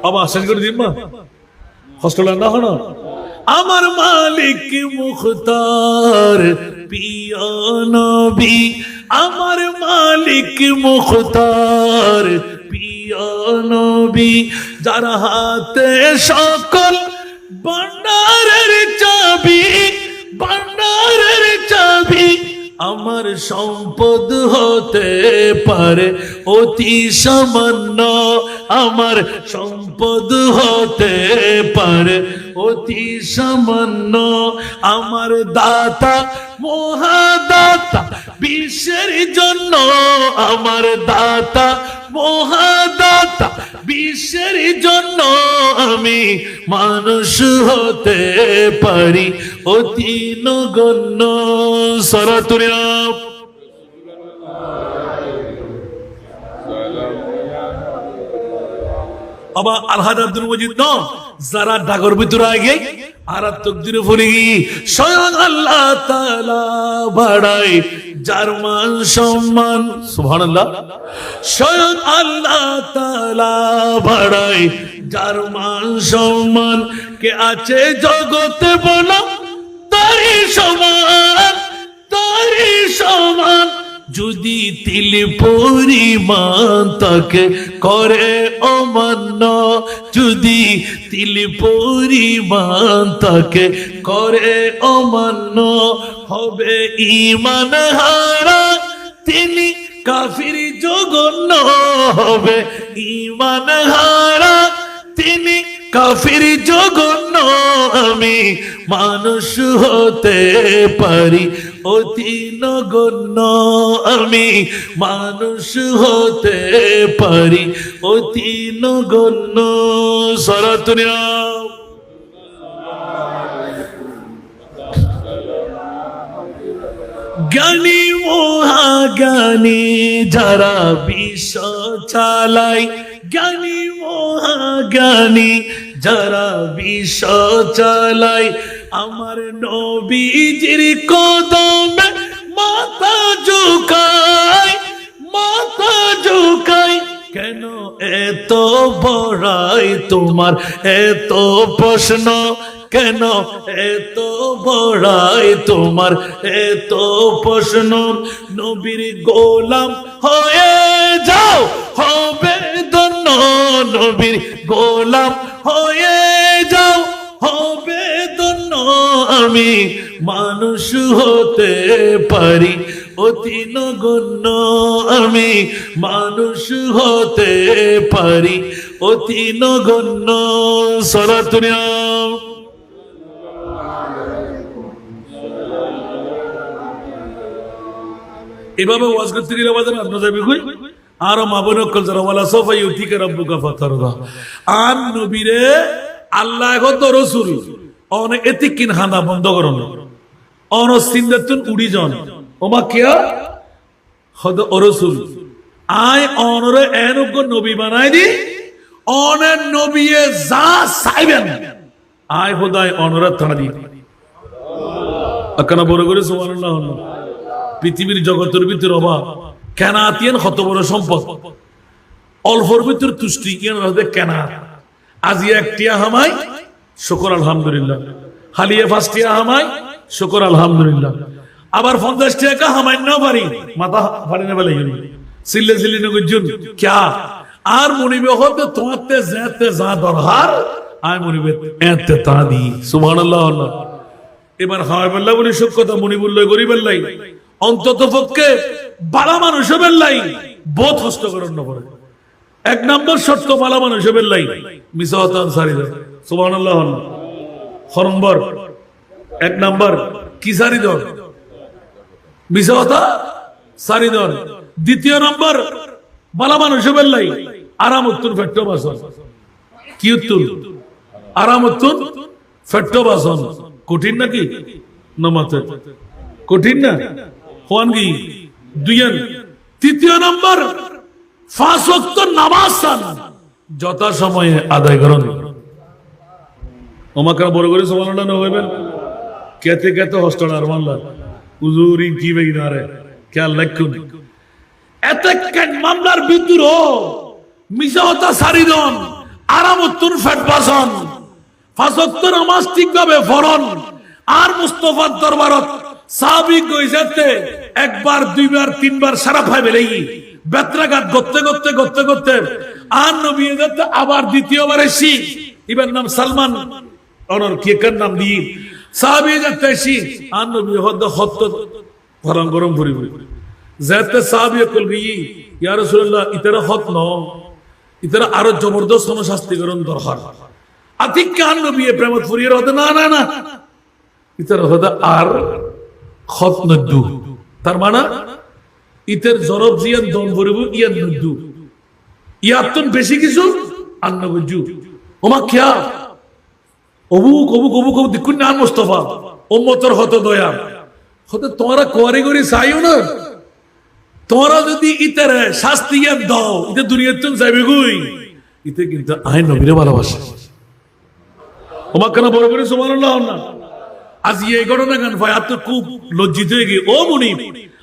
আবার শেষ করে দিন মা কষ্ট না হলো আমার মালিক মুখতার পিয়া নবী আমার মালিক মুখতার পিয়া নবী যার হাতে সকল ভান্ডারের চাবি আমার সম্পদ হতে পারে অতি সামান্য আমার সম্পদ হতে পারে অতি সামান্য আমার দাতা মহাদাতা বিশ্বের জন্য আমার দাতা মহাদাতা বিশ্বের জন্য আমি মানুষ হতে পারি অতি নগণ্য সরাতুরিয়া আবার আলহাজ আব্দুল মজিদ ন যারা ডাগর ভিতরে আগে আর তকদিরে পড়ে গিয়ে স্বয়ং আল্লাহ তাআলা বাড়ায় যার মান সম্মান সুবহানাল্লাহ স্বয়ং আল্লাহ তাআলা বাড়ায় যার মান সম্মান কে আছে জগতে বলো তারই সমান যদি তিল পরিমাণ তাকে করে অমান্য যদি তিল পরিমাণ তাকে করে অমান্য হবে ঈমান হারা তিনি কাফির জঘন্য হবে ঈমান হারা তিনি কাফির জঘন্য আমি মানুষ হতে পারি অতি নগণ্য আমি মানুষ হতে পারি অতি নগণ্য সরাতুরিয়া জ্ঞানী মহাজ্ঞানী যারা বিশ্ব চালায় জ্ঞানী মহাজ্ঞানী যারা বিশ্ব চালায় আমার নবীজির কদমে মাথা ঝুকায় কেন এত বড়াই তোমার এত প্রশ্ন কেন এত বড়াই তোমার এত প্রশ্ন নবীর গোলাম হয়ে যাও হবে ধন্য নবীর গোলাম হয়ে যাও হবে ধন্য আমি মানুষ হতে পারি অতি নগণ্য আমি মানুষ হতে পারি অতি নগণ্য সরাতুরিয়া এভাবে ওয়াজ করতে গেলে আমাদের আপনার যাবে কই আর মাবন কল যারা ওয়ালা সফা ইউতিকা রাব্বুকা ফাতারদা আন নবীরে আল্লাহ গত রাসূল অন এতিকিন হানা বন্ধ করন অন সিন্দাতুন উড়ি জন ওমা কিয়া হদ রাসূল আই অনরে এনুগ নবী বানাই দি অনের নবীয়ে যা চাইবেন আই খোদাই অনরে তাড়া দি আকানা বড় করে সুবহানাল্লাহ পৃথিবীর জগতের ভিতর অভাব কেনা আতিয়ান কত বড় সম্পদ অল্পর ভিতর তুষ্টি কেনা আজি একটিয়া হামাই শুকর আলহামদুলিল্লাহ হালিয়ে ফাস্টিয়া হামাই শুকর আলহামদুলিল্লাহ আবার 50 টাকা হামাই না পারি মাথা ফাড়ি না বলে সিল্লে সিল্লি নগুজুন ক্যা আর মনিবে হতে তোমাতে যেতে যা দরকার আই মনিবে এতে তা দি সুবহানাল্লাহ এবার হয় বললা বলি সব কথা মনি বললে গরিবের লাই অন্তত পক্ষে বালা মানুষের লাই বোধ হস্ত করেন না পড়ে এক নম্বর শর্ত বালা মানুষের লাই মিসা হতান সারি দেন সুবহানাল্লাহ নম্বর এক নম্বর কি সারি দেন মিসা হতা সারি দেন দ্বিতীয় নম্বর বালা মানুষের লাই আরাম উত্তর ফেট্টো বাসন কি উত্তর আরাম উত্তর ফেট্টো বাসন কঠিন নাকি নমাতে কঠিন না হন কি দুইয়ান তৃতীয় নম্বর পাঁচ ওয়াক্ত নামাজ যথা সময়ে আদায় করুন ওমাকে বড় করে সুবহানাল্লাহ না হইবেন কেতে কেতে হস্টল আর মানলা হুজুরি কি বেই না রে খেয়াল রাখুন এত কেন মামলার ভিতর মিশা হতা সারিদন আরামতুন ফেট বাসন পাঁচ ওয়াক্ত নামাজ ঠিকভাবে পড়ুন আর মুস্তাফার দরবারত সাহাবী কইছাতে একবার দুইবার তিনবার সারা পাইবে লাগি বেত্রাঘাত করতে করতে করতে করতে আর নবী যেতে আবার দ্বিতীয়বার এসি ইবার নাম সালমান অনর কেকার নাম দি সাহাবী যেতে এসি আর নবী হদ হত গরম গরম ভরি ভরি যেতে সাহাবী কল গই ইয়া রাসূলুল্লাহ ইতরা হত ন ইতরা আরো জবরদস্ত কোন শাস্তি করুন দরকার আতিক কান নবী প্রেমত ফুরিয়ে হতে না না না ইতরা হদ আর খত নদু তার মানে ইতের জরব জিয়ান দম ভরিব ইয়ান নদু ইয়াতুন বেশি কিছু আন্নবজু ওমা কিয়া অবু কবু কবু কবু দেখুন না মুস্তাফা উম্মতের হত দয়া হতে তোমরা কোয়ারি করি চাইও না তোমরা যদি ইতের শাস্তি ইয়ান দাও ইতে দুনিয়াতে তুমি যাবে কই ইতে কিন্তু আই নবীরে ভালোবাসে ওমা কেন বড় করে সুবহানাল্লাহ না আজ এই ঘটনা গান ভাই আপনি খুব লজ্জিত হয়ে গিয়ে ও মুনি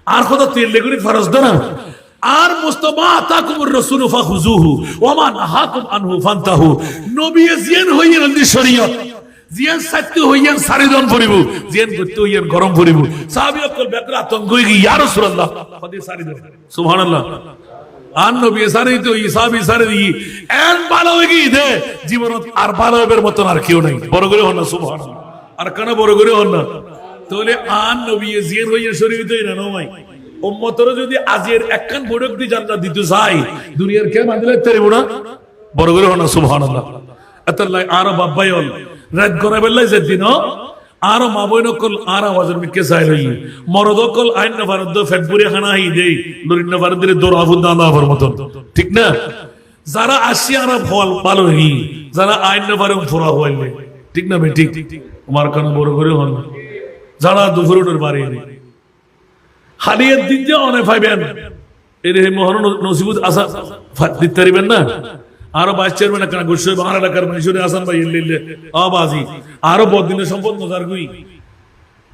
আর কথা তেল লেগুনি ফরজ না আর মুস্তাফা তাকুমুর রাসূল ফাখুযুহু ওয়া মা নাহাকুম আনহু ফান্তাহু নবী জিয়ান হইয়েন দি শরীয়ত জিয়ান সত্য হইয়েন সারিদন পড়িব জিয়ান করতে হইয়েন গরম পড়িব সাহাবী অকল বেকরা আতঙ্ক হই গই ইয়া রাসূলুল্লাহ ফদি সারিদন সুবহানাল্লাহ আর নবী সারিতো ইসাবি সারিদি এন ভালো হই গই দে জীবনত আর ভালো হইবার মত আর কেউ নাই বড় করে হন না সুবহানাল্লাহ আর কেন বড় করে হন না তাহলে আন নবী জিয়ান হইয়ে শরীয়তই না নয় উম্মতর যদি আজের একখান বড়ক দি জান্নাত দিতে চাই দুনিয়ার কে মানলে তেরিব না বড় করে হন না সুবহানাল্লাহ আতাল্লাহ আর বাবাই হল রাত করে বেলায় যে দিন আর মা বইন কল আর আওয়াজের মিকে চাই লই মরদ কল আইন না ভারত ফেটপুরি খানা হি দেই লরিন না ভারত দিলে দৌড় আফুন দানা আবার মতন ঠিক না যারা আসি আর ফল ভালো হি যারা আইন না ভারত ফোরা হইলে ঠিক না ঠিক তোমার কারণ বড় করে হন যারা দুপুরের বাড়ি হালিয়ের দিন যে অনেক পাইবেন এর মহান নসিবুত আসা দিতে পারিবেন না আরো ভাইস চেয়ারম্যান একটা গুসে বাংলা এলাকার মানুষের আসান ভাই এলে আবাজি আরো বদিনের সম্পদ নজার গুই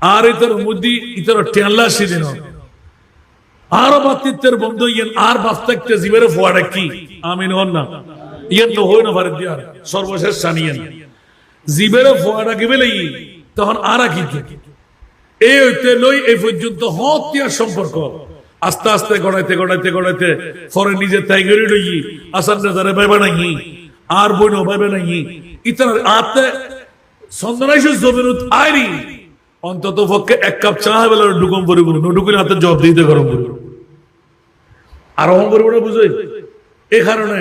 আর ইতর মুদি ইতর টেনলা সিদিন আরো বাতিত্বের বন্ধ ইয়েন আর বাস্তাকতে জীবের ফোয়াটা কি আমিন হন না ইয়েন তো হই না পারে দিয়ার সর্বশেষ জানিয়েন জীবের ফোয়াটা কি বেলাই তখন আর কি এই হইতে লই এই পর্যন্ত হত্যার সম্পর্ক আস্তে আস্তে গড়াইতে গড়াইতে গড়াইতে পরে নিজে তাই গড়ি লই আসান যারা ভাইবা নাই আর বইন ভাইবা নাই ইতার আতে সন্দনাইশ জমিনুত আইরি অন্তত পক্ষে এক কাপ চা বেলা ডুকম পরিব নুডুকুর হাতে জব দিতে গরম পরিব আর অহম পরিব না বুঝই এই কারণে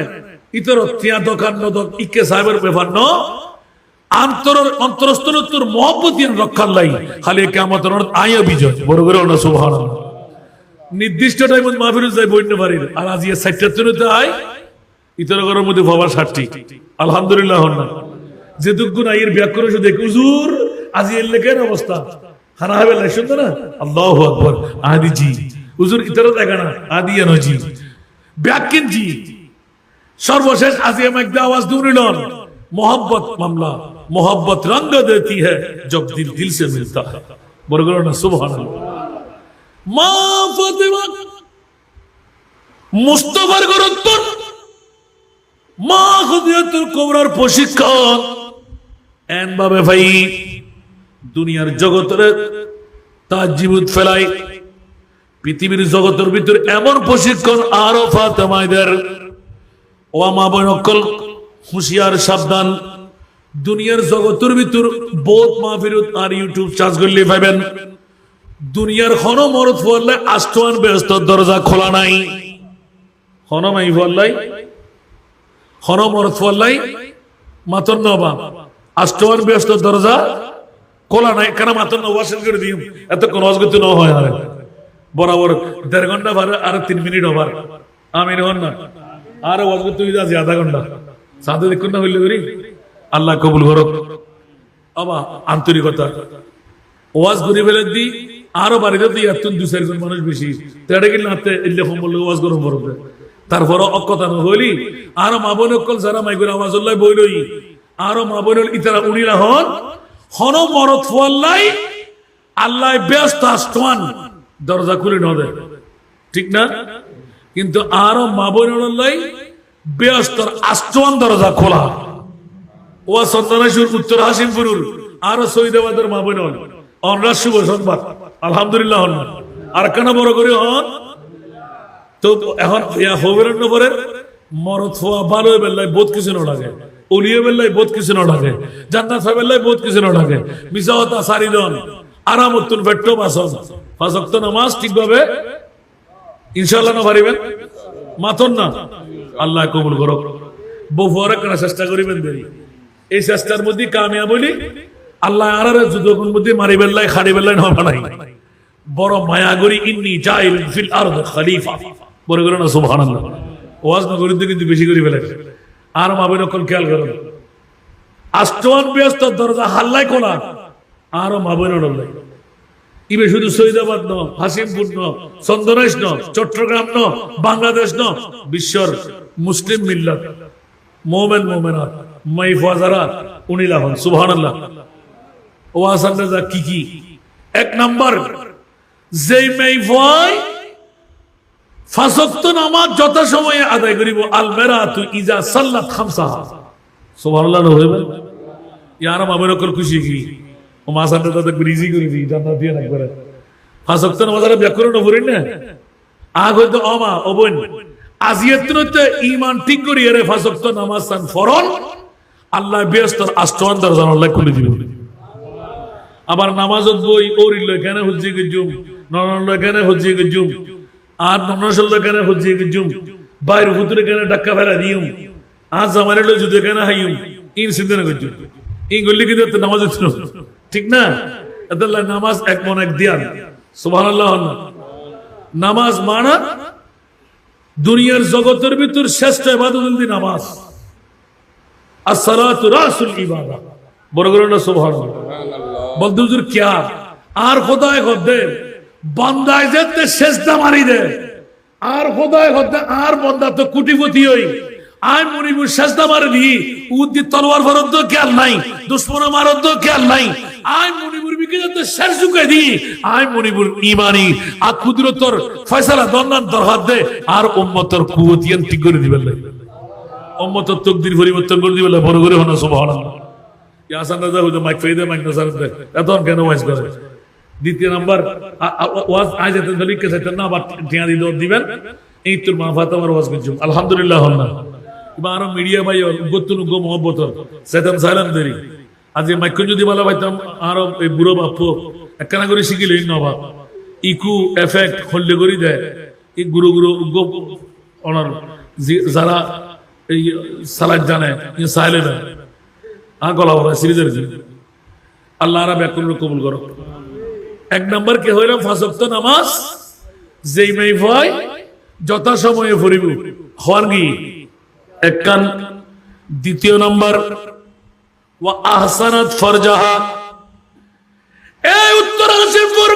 ইতর তিয়া দোকান নদক ইকে সাহেবের ব্যাপার ন অন্তরস্থর মহব্বত রক্ষার লাই খালি কিয়ামতের আয়া বিজয় বড় করে না সুবহানাল্লাহ নির্দিষ্ট টাইমত মাহফিল যাই বইতে পারি আর আজ ইয়ে ৭৭ তে আয় ইতর ঘরের মধ্যে বাবার ৬০ আলহামদুলিল্লাহ না যে দুগুণ আইয়ের ব্যাক করে শুধু হুজুর আজ এর লেখের অবস্থা খানা হবে না শুনতো না আল্লাহু আকবার আদি জি হুজুর ইতর দেখা না আদি জি ব্যাকিন জি সর্বশেষ আজ আমি একটা আওয়াজ দুনিলন मोहब्बत मामला मोहब्बत रंग देती है जब दिल दिल से मिलता है बरगुर ना सुभान अल्लाह मा फातिमा मुस्तफार गुरुत्व मा খুদিয়াতুল কুবরার প্রশিক্ষণ এন ভাবে ভাই দুনিয়ার জগতের তাজিবুত ফেলাই পৃথিবীর জগতের ভিতর এমন প্রশিক্ষণ আরো ফাতেমাদের ও মা বোন অকল হুঁশিয়ার সাবধান দুনিয়ার জগতের ভিতর বহুত মাহফিলত আর ইউটিউব সার্চ করলে পাবেন দুনিয়ার হন মরদ ফলে আষ্টমান ব্যস্ত দরজা খোলা নাই হন মাই ফল্লাই হন মরদ ফল্লাই মাতন নবা আষ্টমান ব্যস্ত দরজা খোলা নাই কেন মাতন ওয়াশন করে দিই এতক্ষণ ওয়াজ করতে না হয় আর বরাবর 1.5 ঘন্টা ভারে আর 3 মিনিট ওভার আমি হন না আর ওয়াজ করতে যাচ্ছি আধা ঘন্টা সাথে দেখুন না হইলে করি আল্লাহ কবুল করুক আবা আন্তরিকতা ওয়াজ করে ফেলে দি আরো বাড়িতে দিই এত 2-4 জন মানুষ বেশি তেড়ে গেলে হাতে এলে ফোন বললে ওয়াজ করুন বরফে তারপর অকথা না হইলি আরো মা বোন অকল যারা মাইগুর আওয়াজ উল্লাহ বইলই আরো মা বোন ইতারা উনিরা হন হন মরদ ফল্লাই আল্লাহ ব্যস্ত আস্তমান দরজা খুলে ন দেয় ঠিক না কিন্তু আরো মা বোন ব্যস্ত আস্তমান দরজা খোলা ও সন্তানেশ্বর উত্তর হাসিমপুরুর আরো সৈদাবাদের মা বোন অনরা শুভ সংবাদ আলহামদুলিল্লাহ হন আর কেন বড় করে হন তো এখন হবের নবরের মরদ হওয়া ভালো বেলায় বোধ কিছু না লাগে উলিয়ে বেলায় বোধ কিছু না লাগে জান্নাত বেলায় বোধ কিছু না লাগে মিসাওতা সারিদন আরামতুন ফেট্টো বাসন পাঁচ ওয়াক্ত নামাজ ঠিকভাবে ইনশাআল্লাহ না পারিবেন মাতন না আল্লাহ কবুল করুক বহুয়ারে কেন চেষ্টা করিবেন দেরি এই চেষ্টার মধ্যে কামিয়াব হইলি আল্লাহ আরারে যুদ্ধগুণ মধ্যে মারি বেল্লাই খাড়ি বেল্লাই না বানাই বড় মায়া করি ইন্নি জাইল ফিল আরদ খলিফা বড় করে না সুবহানাল্লাহ ওয়াজ না করি কিন্তু বেশি করে ফেলে আর মাবেন কোন খেয়াল করেন আষ্টমান ব্যস্ত দরজা হাল্লাই খোলা আরো মাবেন নাই ইবে শুধু সৈদাবাদ ন হাসিমপুর ন চন্দনাইশ ন চট্টগ্রাম ন বাংলাদেশ ন বিশ্বর মুসলিম মিল্লাত মোমেন মোমেনাত মাইফাজারা উনিলা হন সুবহানাল্লাহ ওয়াজ আন্দাজা কি এক নাম্বার যেই মাইফাই পাঁচ ওয়াক্ত নামাজ যথাসময়ে আদায় করিব আলমেরাতু ইজা সাল্লাত খামসাহা সুবহানাল্লাহ হইবে ইয়ারা মাবেন কল খুশি কি ও মাসানটা তাদের ব্রিজি করে দিই জান্নাত দিয়ে না করে পাঁচ ওয়াক্ত নামাজের ব্যাকরণ পড়েন না আগ হইতো আমা অবন আজিয়াতনতে ঈমান ঠিক করি এর পাঁচ ওয়াক্ত নামাজ সান ফরন আল্লাহ ব্যস্ত আষ্টমান দরজা আল্লাহ খুলে দিবেন আবার নামাজত বই ওরিল কেন হজ্জি গজুম নরন কেন হজ্জি গজুম আর ননসল কেন হজ্জি গজুম বাইরে হুতুরে কেন ডাক্কা ফেলা দিউম আজ আমারে লো যুদে কেন হাইউম ইন সিদ্ধনা গজুম ইন গল্লি কিন্তু নামাজ হতো ঠিক না আল্লাহ নামাজ এক মন এক দিয়ান সুবহানাল্লাহ নামাজ মানা দুনিয়ার জগতের ভিতর শ্রেষ্ঠ ইবাদত হল নামাজ আসসালাতু রাসুল ইবাদত বড় করে না সুবহানাল্লাহ বলতে হুজুর क्या আর খোদায় খোদে বান্দায় যেতে সেজদা মারি দে আর খোদায় খোদে আর বান্দা তো কোটিপতি হই আই মনিবুর সেজদা মারি দি উদ্দি তলোয়ার ফরদ খেয়াল নাই দুশমন মারদ খেয়াল নাই আই মনিবুর বিকে যেতে শের ঝুঁকে দি আই মনিবুর ঈমানি আর কুদরতর ফয়সালা দন্নান দরহাদ দে আর উম্মতের কুওতিয়ান ঠিক করে দিবেন না উম্মতের তাকদীর পরিবর্তন করে দিবেন বড় করে হনা সুবহানাল্লাহ ইয়াসান রাজা হুজুর মাইক ফাইদা মাইক নসার দে এতন কেন ওয়াজ করে দ্বিতীয় নাম্বার ওয়াজ আয়াতের দলিলকে সেটা না আবার টিয়া দিবেন এই তোর মা ফাতেমার ওয়াজ করছুম আলহামদুলিল্লাহ হল্লা এবার মিডিয়া ভাই গতুন গো মোহব্বত সেতাম সালাম দেরি আজ মাইক যদি বলা পাইতাম আর এই বুড়ো বাপ একখানা করে শিখিল নবা ইকু এফেক্ট হল্লে করি দেয় এই গুরু গুরু গো অনার যারা এই সালাদ জানে সাহেলে দেয় আর গলা বলা সিরিজের আল্লাহ আরা ব্যাকুল কবুল করো এক নম্বর কে হইলাম পাঁচ ওয়াক্ত নামাজ যেই মেয়ে ভয় যথা সময়ে পড়িব হওয়ার কি এক কান দ্বিতীয় নম্বর ওয়া আহসানাত ফারজাহা এই উত্তর হাসিমপুর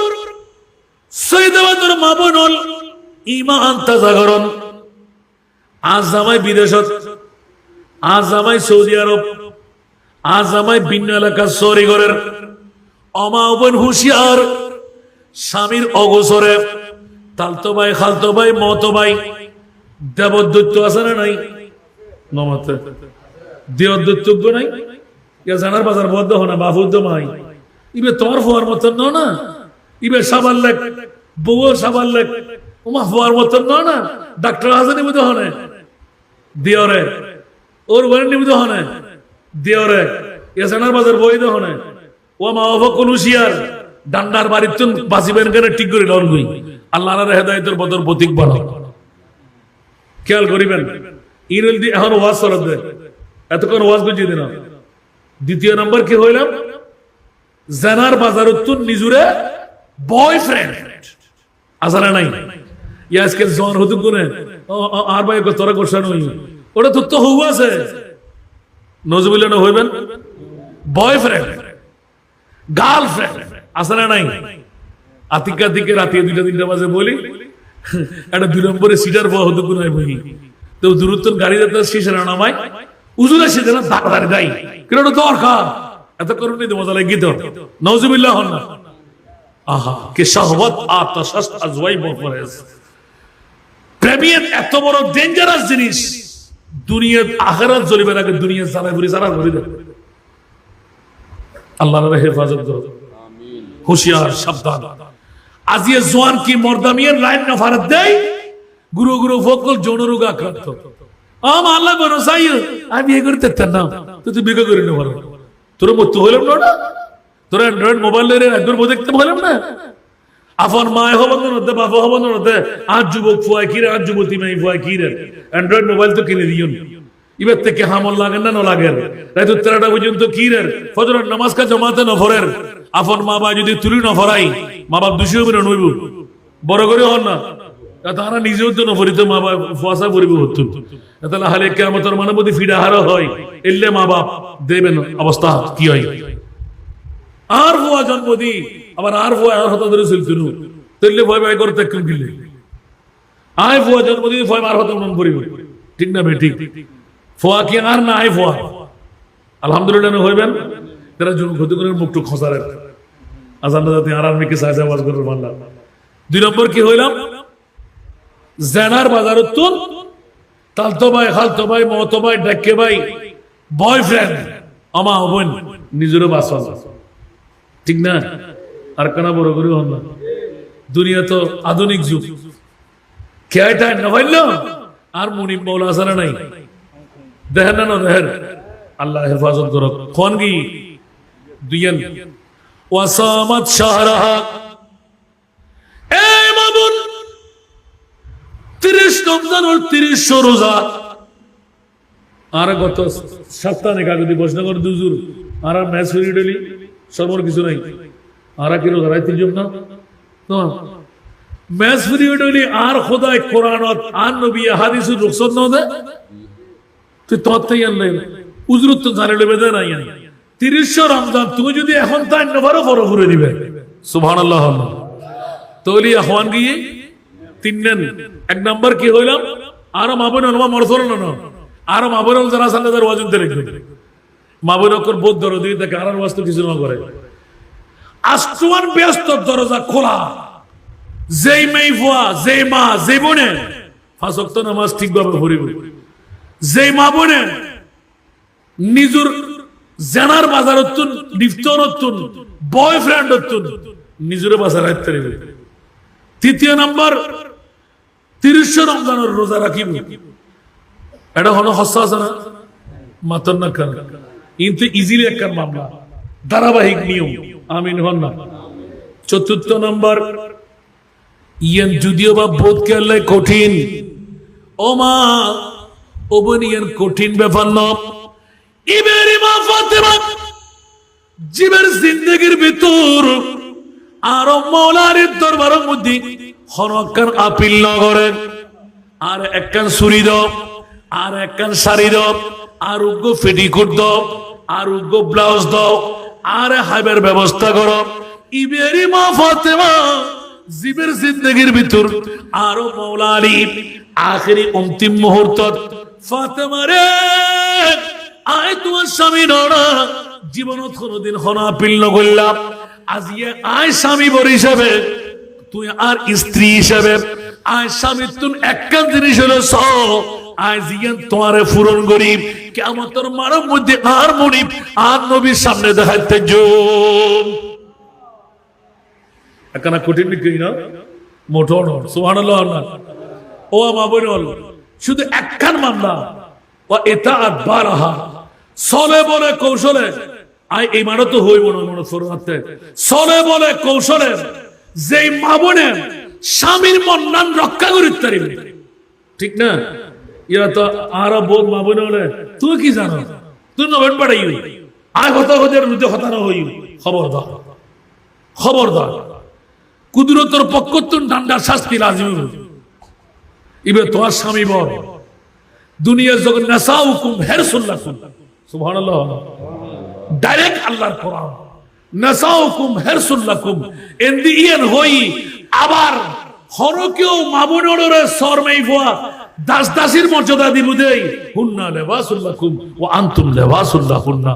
সৈয়দাবাদের মাবনুল ঈমান তাজাগরণ আজ আমায় বিদেশত আজ আমায় সৌদি আরব আজ আমায় ভিন্ন এলাকার সরিগরের অমাবন হুঁশিয়ার স্বামীর অগোচরে তালতো ভাই খালতো ভাই মতো ভাই দেবদৈত্য আছে না নাই নমতে দেবদৈত্য নাই ইয়া জানার বাজার বদ্ধ হনা বাবুদ্দ মাই ইবে তোমার হওয়ার মতন না ইবে সাবাল লেখ বউ সাবাল লেখ ওমা হওয়ার মতন না ডাক্তার হাজার নিবুদ হনে দিয়রে ওর ওয়ার নিবুদ হনে দিয়রে এসানার বাজার বই দেখনে ও মা বাবা কোন হুশিয়ার ডান্ডার বাড়ির তুন বাঁচিবেন কেন ঠিক করে লন গই আল্লাহ হেদায়েতের বদর প্রতীক বানাও খেয়াল করিবেন ইনল দি এখন ওয়াজ সরব দেয় এতক্ষণ ওয়াজ বুঝিয়ে দিলাম দ্বিতীয় নাম্বার কি হইলাম জানার বাজারত তুন নিজুরে বয়ফ্রেন্ড আসলে নাই আজকে জন হতে কোনে আর ভাই তোরা গোসানো ওটা তো হউ আছে নজবুল্লাহ না হইবেন বয়ফ্রেন্ড গার্লফ্রেন্ড আসলে নাই আতিকা দিকে রাতে 2টা-3টা বাজে বলি একটা 2 নম্বরে সিটার বহ হতে কোনে বই তো দূরত্ব গাড়ি যাতে শেষে নামায় উজুরে সেটা না তাড়াতাড়ি যাই কেন দরকার এত করুন তো মজা লাগে তো নজবুল্লাহ হন না আহা কে শাহওয়াত আতাশাস আজওয়াই বফরেজ প্রেমিয়ত এত বড় ডেঞ্জারাস জিনিস দুনিয়ার আখিরাত জ্বলিবে আগে দুনিয়া জ্বালায় পুরি সারা করে দেয় আল্লাহর হেফাজত করো আমিন হুঁশিয়ার সাবধান আজিয়ে জওয়ান কি মর্দামিয়ার লাইন না ফারাত দেয় গুরু গুরু ফকল যৌনরোগ আক্রান্ত আল্লাহ বনো চাই আমি বিয়ে করতে না তো তুই বিয়ে করে নে ভালো তোর মত হইলাম না তোর অ্যান্ড্রয়েড মোবাইল এর একবার বই দেখতে হইলাম না আফন মায় হবন না বাবা হবন না আজ যুবক ফুয়াই কিরে আজ যুবতী মাই ফুয়াই কিরে অ্যান্ড্রয়েড মোবাইল তো কিনে দিও ইবার থেকে হামল লাগে না লাগে রাত 3টা পর্যন্ত কিরের ফজরের নামাজ কা জামাতে নফরের আফন মা বাবা যদি তুলি নফরাই মা বাপ দোষী হবে না নইব বড় করে হন না তারা নিজেও তো নফরিত মা বাপ ফুয়াশা করিব হতো তাহলে হালে কিয়ামতের মানবদি ফিডা হারা হয় এলে মা বাপ দেবেন অবস্থা কি হয় আর ফুয়া জন্মদি আবার আর ফুয়া আর হতা ধরে চলছিল তাইলে ভয় ভয় করতে কেন গিলে আয় ফুয়া জন্মদি ভয় মার হতা মন করিব ঠিক না বেটি ফুয়া কি আর না আয় ফুয়া আলহামদুলিল্লাহ হইবেন তারা জন ক্ষতি করে মুখটু খসারে আজান যাতে আরামে কে সাজা ওয়াজ করে মানলা 2 নম্বর কি হইলাম জানার বাজারত তুন তালতো ভাই খালতো ভাই মতো ভাই ডাক্কে ভাই বয়ফ্রেন্ড আমা হবন নিজেরও বাসন ঠিক না আর কানা বড় করে হন না দুনিয়া তো আধুনিক যুগ কেটা না হইল আর মুনিব মৌলা আসারা নাই দেখেন না দেখেন আল্লাহ হেফাজত করো কোন কি দুইয়ান ওয়াসামাত শাহরাহা এ মামুন 30 রমজান আর 30 রোজা আর গত সপ্তাহে কাগদি বসনগর দুজুর আর ম্যাচ হয়ে ডলি সর্বর কিছু নাই আর কি রোজা রাইতে জন্য তো ম্যাচ ফ্রি ডলি আর খোদায় কোরআনত আর নবী হাদিসের রুখসত না দে তুই তত্ত্বই আনলে উজরত তো জানে লবে না নাই 30 রমজান তুমি যদি এখন তাই নবারও ফরক করে দিবে সুবহানাল্লাহ তৌলি আহওয়ান গিয়ে 3 নেন 1 নাম্বার কি হইলাম আর মাবন অনুমা মরসল না আর মাবন যারা সাল্লাদার ওয়াজিন তে লিখবে মাবন কর বহুত দরদি দেখে আর ওয়াজ তো কিছু না করে আষ্টমান ব্যস্ত দরজা খোলা যেই মেই ফুয়া যেই মা যেই বোনে 5 ওয়াক্ত নামাজ ঠিকভাবে পড়িবে যেই মা বোনে নিজুর জানার বাজারতুন নিফতরতুন বয়ফ্রেন্ডতুন নিজুরে বাজার রাখতে পারবে 3 নাম্বার 30 রমজানের রোজা রাখিব এটা হলো হাসাস না মাতন না কর কিন্তু ইজিলি একটা মামলা ধারাবাহিক নিয়ম আমিন হন না 4 নাম্বার ইয়ান যদিও বা বোধ করলে কঠিন ও মা ও বনিয়ান কঠিন ব্যাপার না ইবেরি মা ফাতেমা জীবের জিন্দেগির ভিতর আর মৌলার দরবারের মধ্যে হনকান আপিল নগরে আর একখান ছুরি দাও আর একখান শাড়ি দাও আর উগ্র পেটিকোট দাও আর উগ্র ব্লাউজ দাও আর হাইবের ব্যবস্থা করো ইবেরি মা ফাতেমা জীবের জিন্দেগির ভিতর আর মৌলা আলী আখেরি অন্তিম মুহূর্ত ফাতেমা রে আয় তোমার স্বামী নড়া জীবনত কোনদিন হনা আপিল নগরলাম আজিয়ে আয় স্বামী বর হিসাবে তুই আর স্ত্রী হিসাবে আয় স্বামী তুমি একখান জিনিস হলো আয় জিয়ান তোমারে পূরণ করি কিয়ামতের মানব মধ্যে আর মনিব আর নবীর সামনে দেখাইতে যোগ একখানা কঠিন বিক্রি না মোটো নয় সুবহানাল্লাহ ও মা বোন শুধু একখান মামলা ও এটা বারাহা চলে বলে কৌশলে এই মানো তো হইব না মনে ফরমাতে চলে বলে কৌশলে যেই মা বোনে স্বামীর মন্নান রক্ষা করিতে পারিবে, ঠিক না? ইয়া তো আরো বোধ মা বোনে বলে তুই কি জানো, তুই নবেন পাড়াই আয় হতা হদের রুদে হতানো হই। খবরদার, খবরদার, কুদরতর পক্ষ তো ডান্ডার শাস্তি লাজিম। ইবে তোমার স্বামী বল দুনিয়ার জগৎ নাসাউকুম হিরসুল্লাকুম, সুবহানাল্লাহ, ডাইরেক্ট আল্লাহর কোরআন, নাসাউকুম হিরসুল্লাকুম এন্দি ইয়েন হই। আবার হরকেও মাবুনরে শরমাই ফোয়া দাস দাসীর মর্যাদা দিব দেই। হুন্না লিবাসুল্লাকুম ওয়া আনতুম লিবাসুল্লাহুন্না,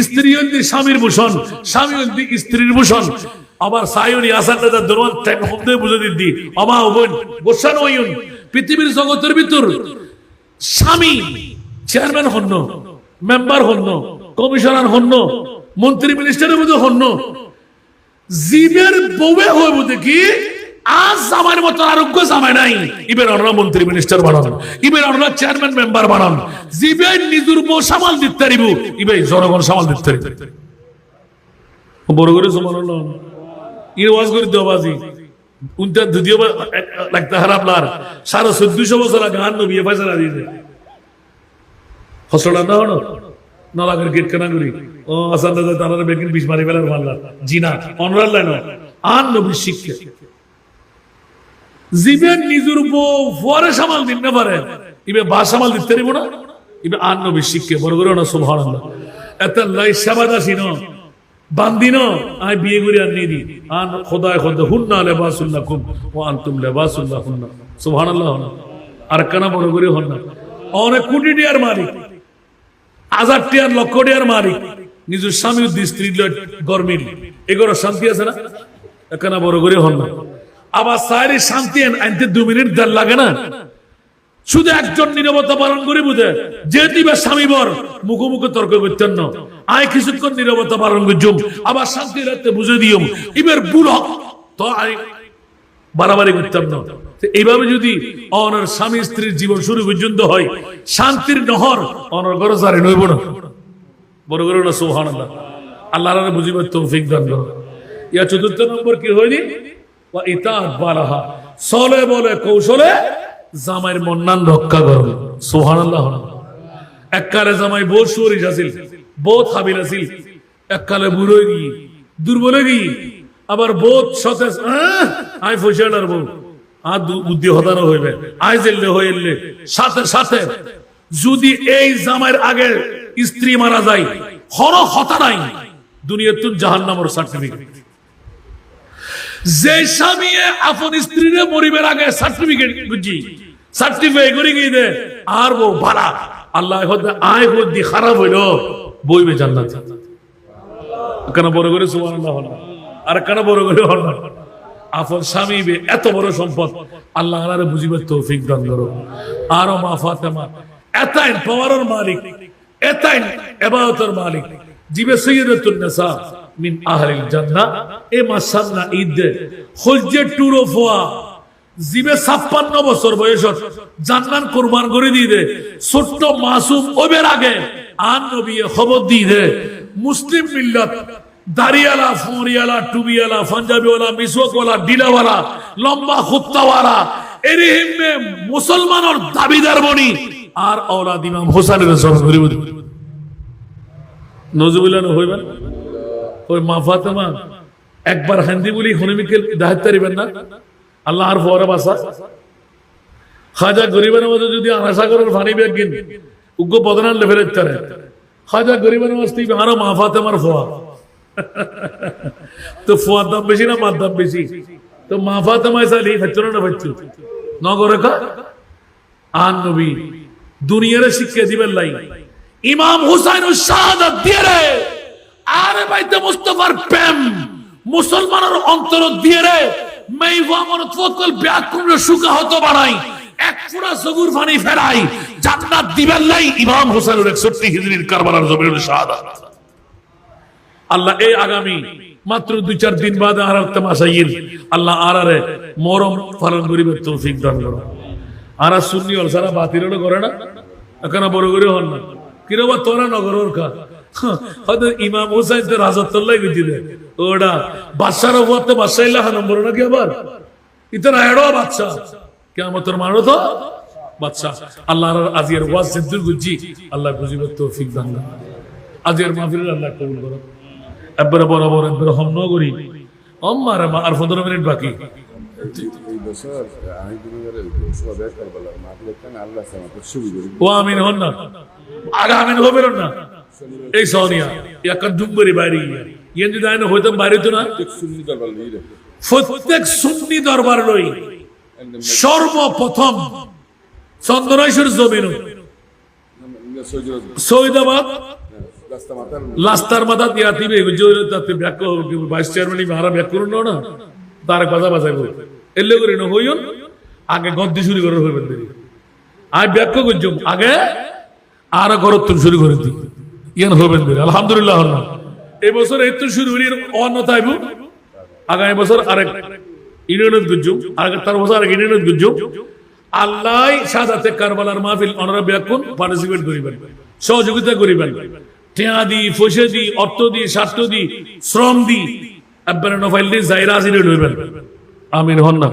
স্ত্রী হইতে স্বামীর ভূষণ, স্বামী হইতে স্ত্রীর ভূষণ। আবার সায়নি আসানটা দরওয়ান টাইম হতে বুঝে দিদি আমা হইন গোসান হইন। পৃথিবীর জগতের ভিতর স্বামী চেয়ারম্যান হন্ন, মেম্বার হন্ন, কমিশনার হন্ন, মন্ত্রী মিনিস্টারের মধ্যে হন্ন, জীবের বউয়ে হইব দেখি আজ জামাইয়ের মতো আরোগ্য জামাই নাই। ইবের অনরা মন্ত্রী মিনিস্টার বানান, ইবের অনরা চেয়ারম্যান মেম্বার বানান। জীবে নিজের বউ সামাল দিতে পারিব, ইবে জনগণ সামাল দিতে পারিব। বড় করে সুবহানাল্লাহ ইর ওয়াজ করে দেওয়া বাজি উনটা যদিও লাগতে খারাপ লার 1450 বছর আগে আর নবী ফয়সালা দিয়েছে ফসলটা না হলো না লাগার গেট কেনা করি ও আসান দাদা তারা বেকিন বিষ মারি ফেলার মাল্লা জিনা অনরাল লাইন আর নবী শিক্ষা জীবের নিজের বউ ফরে সামাল দিন না পারে ইবে বা সামাল দিতে পারিব না ইবে আর নবী শিক্ষা বড় করে না সুবহানাল্লাহ। এত লাই সাবাদাসি ন বান্দিন আই বিয়ে করে আর নিদি আন খোদায় খোদা হুন্না লিবাসুল্লাকুম ওয়া আনতুম লিবাসুল্লাহুন্না, সুবহানাল্লাহ। আর কানা বড় করে হন না অনেক কোটি টিয়ার মালিক, হাজার টিয়ার লক্ষ টিয়ার মালিক, নিজের স্বামী স্ত্রী গরমিল এগুলো শান্তি আছে না? কানা বড় করে হন না। আবার সাইরে শান্তি আনতে 2 মিনিট দেড় লাগে না, শুধু একজন নীরবতা পালন করে বুঝে যেহেতু স্বামী বর মুখোমুখি তর্ক করতেন না আয় কিছুক্ষণ নীরবতা পালন করছুম আবার শান্তি রাখতে বুঝে দিও ইবের বুড় তো আই বাড়াবাড়ি করতাম না। এইভাবে যদি অনার স্বামী স্ত্রীর জীবন শুরু পর্যন্ত হয় শান্তির নহর অনার ঘরে জারি নইব না, বড় করে না সুবহানাল্লাহ। আল্লাহর বুঝিবার তৌফিক দান করো। ইয়া চতুর্থ নম্বর কি হয়নি ওয়া ইতাআত বালাহা, চলে বলে কৌশলে জামাইয়ের মন্নান রক্ষা করবে, সুবহানাল্লাহ। এককালে জামাই বহুত সুরিশ আছিল, বহুত হাবিল আছিল, এককালে বুড়ো গিয়ে দুর্বল গিয়ে আবার বহুত সতেজ আই ফসিয়ালার বউ আর বুদ্ধি হতানো হইবে আয় জেললে হইলে সাথে সাথে যদি এই জামাইয়ের আগে স্ত্রী মারা যায় হর হতা নাই দুনিয়ার তুন জাহান্নামের সার্টিফিকেট। যে স্বামী আপন স্ত্রীরে মরিবার আগে সার্টিফিকেট বুঝি সার্টিফাই করে গিয়ে দে আর বউ ভাড়া আল্লাহ আয় বুদ্ধি খারাপ হইলো বইবে জান্নাত। কেন বড় করে সুবহানাল্লাহ হল আর কেন বড় করে হল আপন স্বামী এত বড় সম্পদ আল্লাহ আরে বুঝিবার তৌফিক দান করো। আর মা ফাতেমা এতাইন পাওয়ারের মালিক, এতাইন ইবাদতের মালিক, জিবে সাইয়্যিদাতুন নিসা মিন আহলিল জান্নাহ এ মাসান্না ঈদ খুলজে টুরো ফোয়া জিবে 56 বছর বয়সত জান্নাত কুরবান করে দিয়ে দে ছোট্ট মাসুম ওবের আগে আন নবী খবর দিয়ে দে মুসলিম মিল্লাত দাড়িয়ালা ফরিয়ালা টুবিয়ালা পাঞ্জাবিওয়ালা মিসওয়াকওয়ালা ডিলাওয়ালা লম্বা খুত্তাওয়ালা এরিহিমে মুসলমানের দাবিদার বনি আর আওলাদ ইমাম হোসেনের জন্ম করিব নজুবিল্লাহ হইবেন ওই মা ফাতেমা একবার হিন্দি বলি হনিমিকে দাহাত তারিবেন না আল্লাহ আর ফোয়ারা বাসা খাজা গরিবের মধ্যে যদি আনাসাগরের ফানি ব্যাগ কিন উগ্র বদনার লেভেলের তারে খাজা গরিবের মস্তি আরো মা ফাতেমার ফোয়া তো ফোয়ার দাম বেশি না মার দাম বেশি তো মা ফাতেমা সালি ফাচ্চু না ফাচ্চু নগরে কা আন নবী দুনিয়ার শিক্ষা দিবেন লাই ইমাম হুসাইন শাহাদাত দিয়ে রে আরে বাইতে মুস্তাফার প্রেম মুসলমানের অন্তর দিয়ে রে মেইওয়ামর ফকল ব্যাকুম সুকা হতো বানাই এক ফুড়া সগুর পানি ফেরাই জান্নাত দিবেন লাই ইমাম হুসাইনের 61 হিজরির কারবালার জমিনের শাহাদাত। আল্লাহ এই আগামী মাত্র 2-4 দিন বাদে আর একটা মাসাইল আল্লাহ আরারে মরম পালন করিবে তৌফিক দান করো। আরা সুন্নি হল সারা বাতিল করে না এখন বড় করে হন না কিরবা তোরা নগর ওর কা হয়তো ইমাম হুসাইন তো রাজত্বল্লাই গেছিল ওটা বাদশার উপরতে বাদশাহ লেখা নম্বর নাকি আবার ইতনা এড়ো বাদশা কিয়ামতের মানো তো বাদশা আল্লাহর আজির ওয়াজ সিদ্দুল গুজি আল্লাহ বুঝিবে তৌফিক দান করুন আজির মাহফিল আল্লাহ কবুল করুন একবারে বরাবর একবারে হম ন করি আমার আর 15 মিনিট বাকি এই বছর আমি দুনিয়ার সবে কারবালার মাহফিল কেন আল্লাহ আমাদের শুরু করি ও আমিন হন না আগে আমিন হবে না এই সোনিয়া ইয়াকান দুম্বরি বাইরে ইয়ান যদি আইন হইতাম বাইরে তো না সুন্নি দরবার নিয়ে রে প্রত্যেক সুন্নি দরবার লই সর্বপ্রথম চন্দনাইশ্বর জমিন সৈয়দাবাদ রাস্তা মাতার লাস্তার মাথা দিয়া দিবে তাতে ব্যাক ভাইস চেয়ারম্যান মারা ব্যাক করুন না তার কথা বাজাইব এলে করে না হইন আগে গদ্দি শুরু করে হইবেন আয় ব্যাখ্যা করছুম আগে আর করত শুরু করে দি ইয়ান হবেন আলহামদুলিল্লাহ আল্লাহ এই বছর এই তো শুরু করি অন্যতা আইব আগামী বছর আরেক ইউনিয়নত গুজুম আগে তার বছর আরেক ইউনিয়নত গুজুম আল্লাহ সাদাতে কারবালার মাহফিল অনরা ব্যাকুন পার্টিসিপেট করিবেন সহযোগিতা করিবেন টিয়া দি পয়সা দি অর্থ দি স্বার্থ দি শ্রম দি একবারে নফাইল দি জায়রা হাজির হইবেন আমিন হন না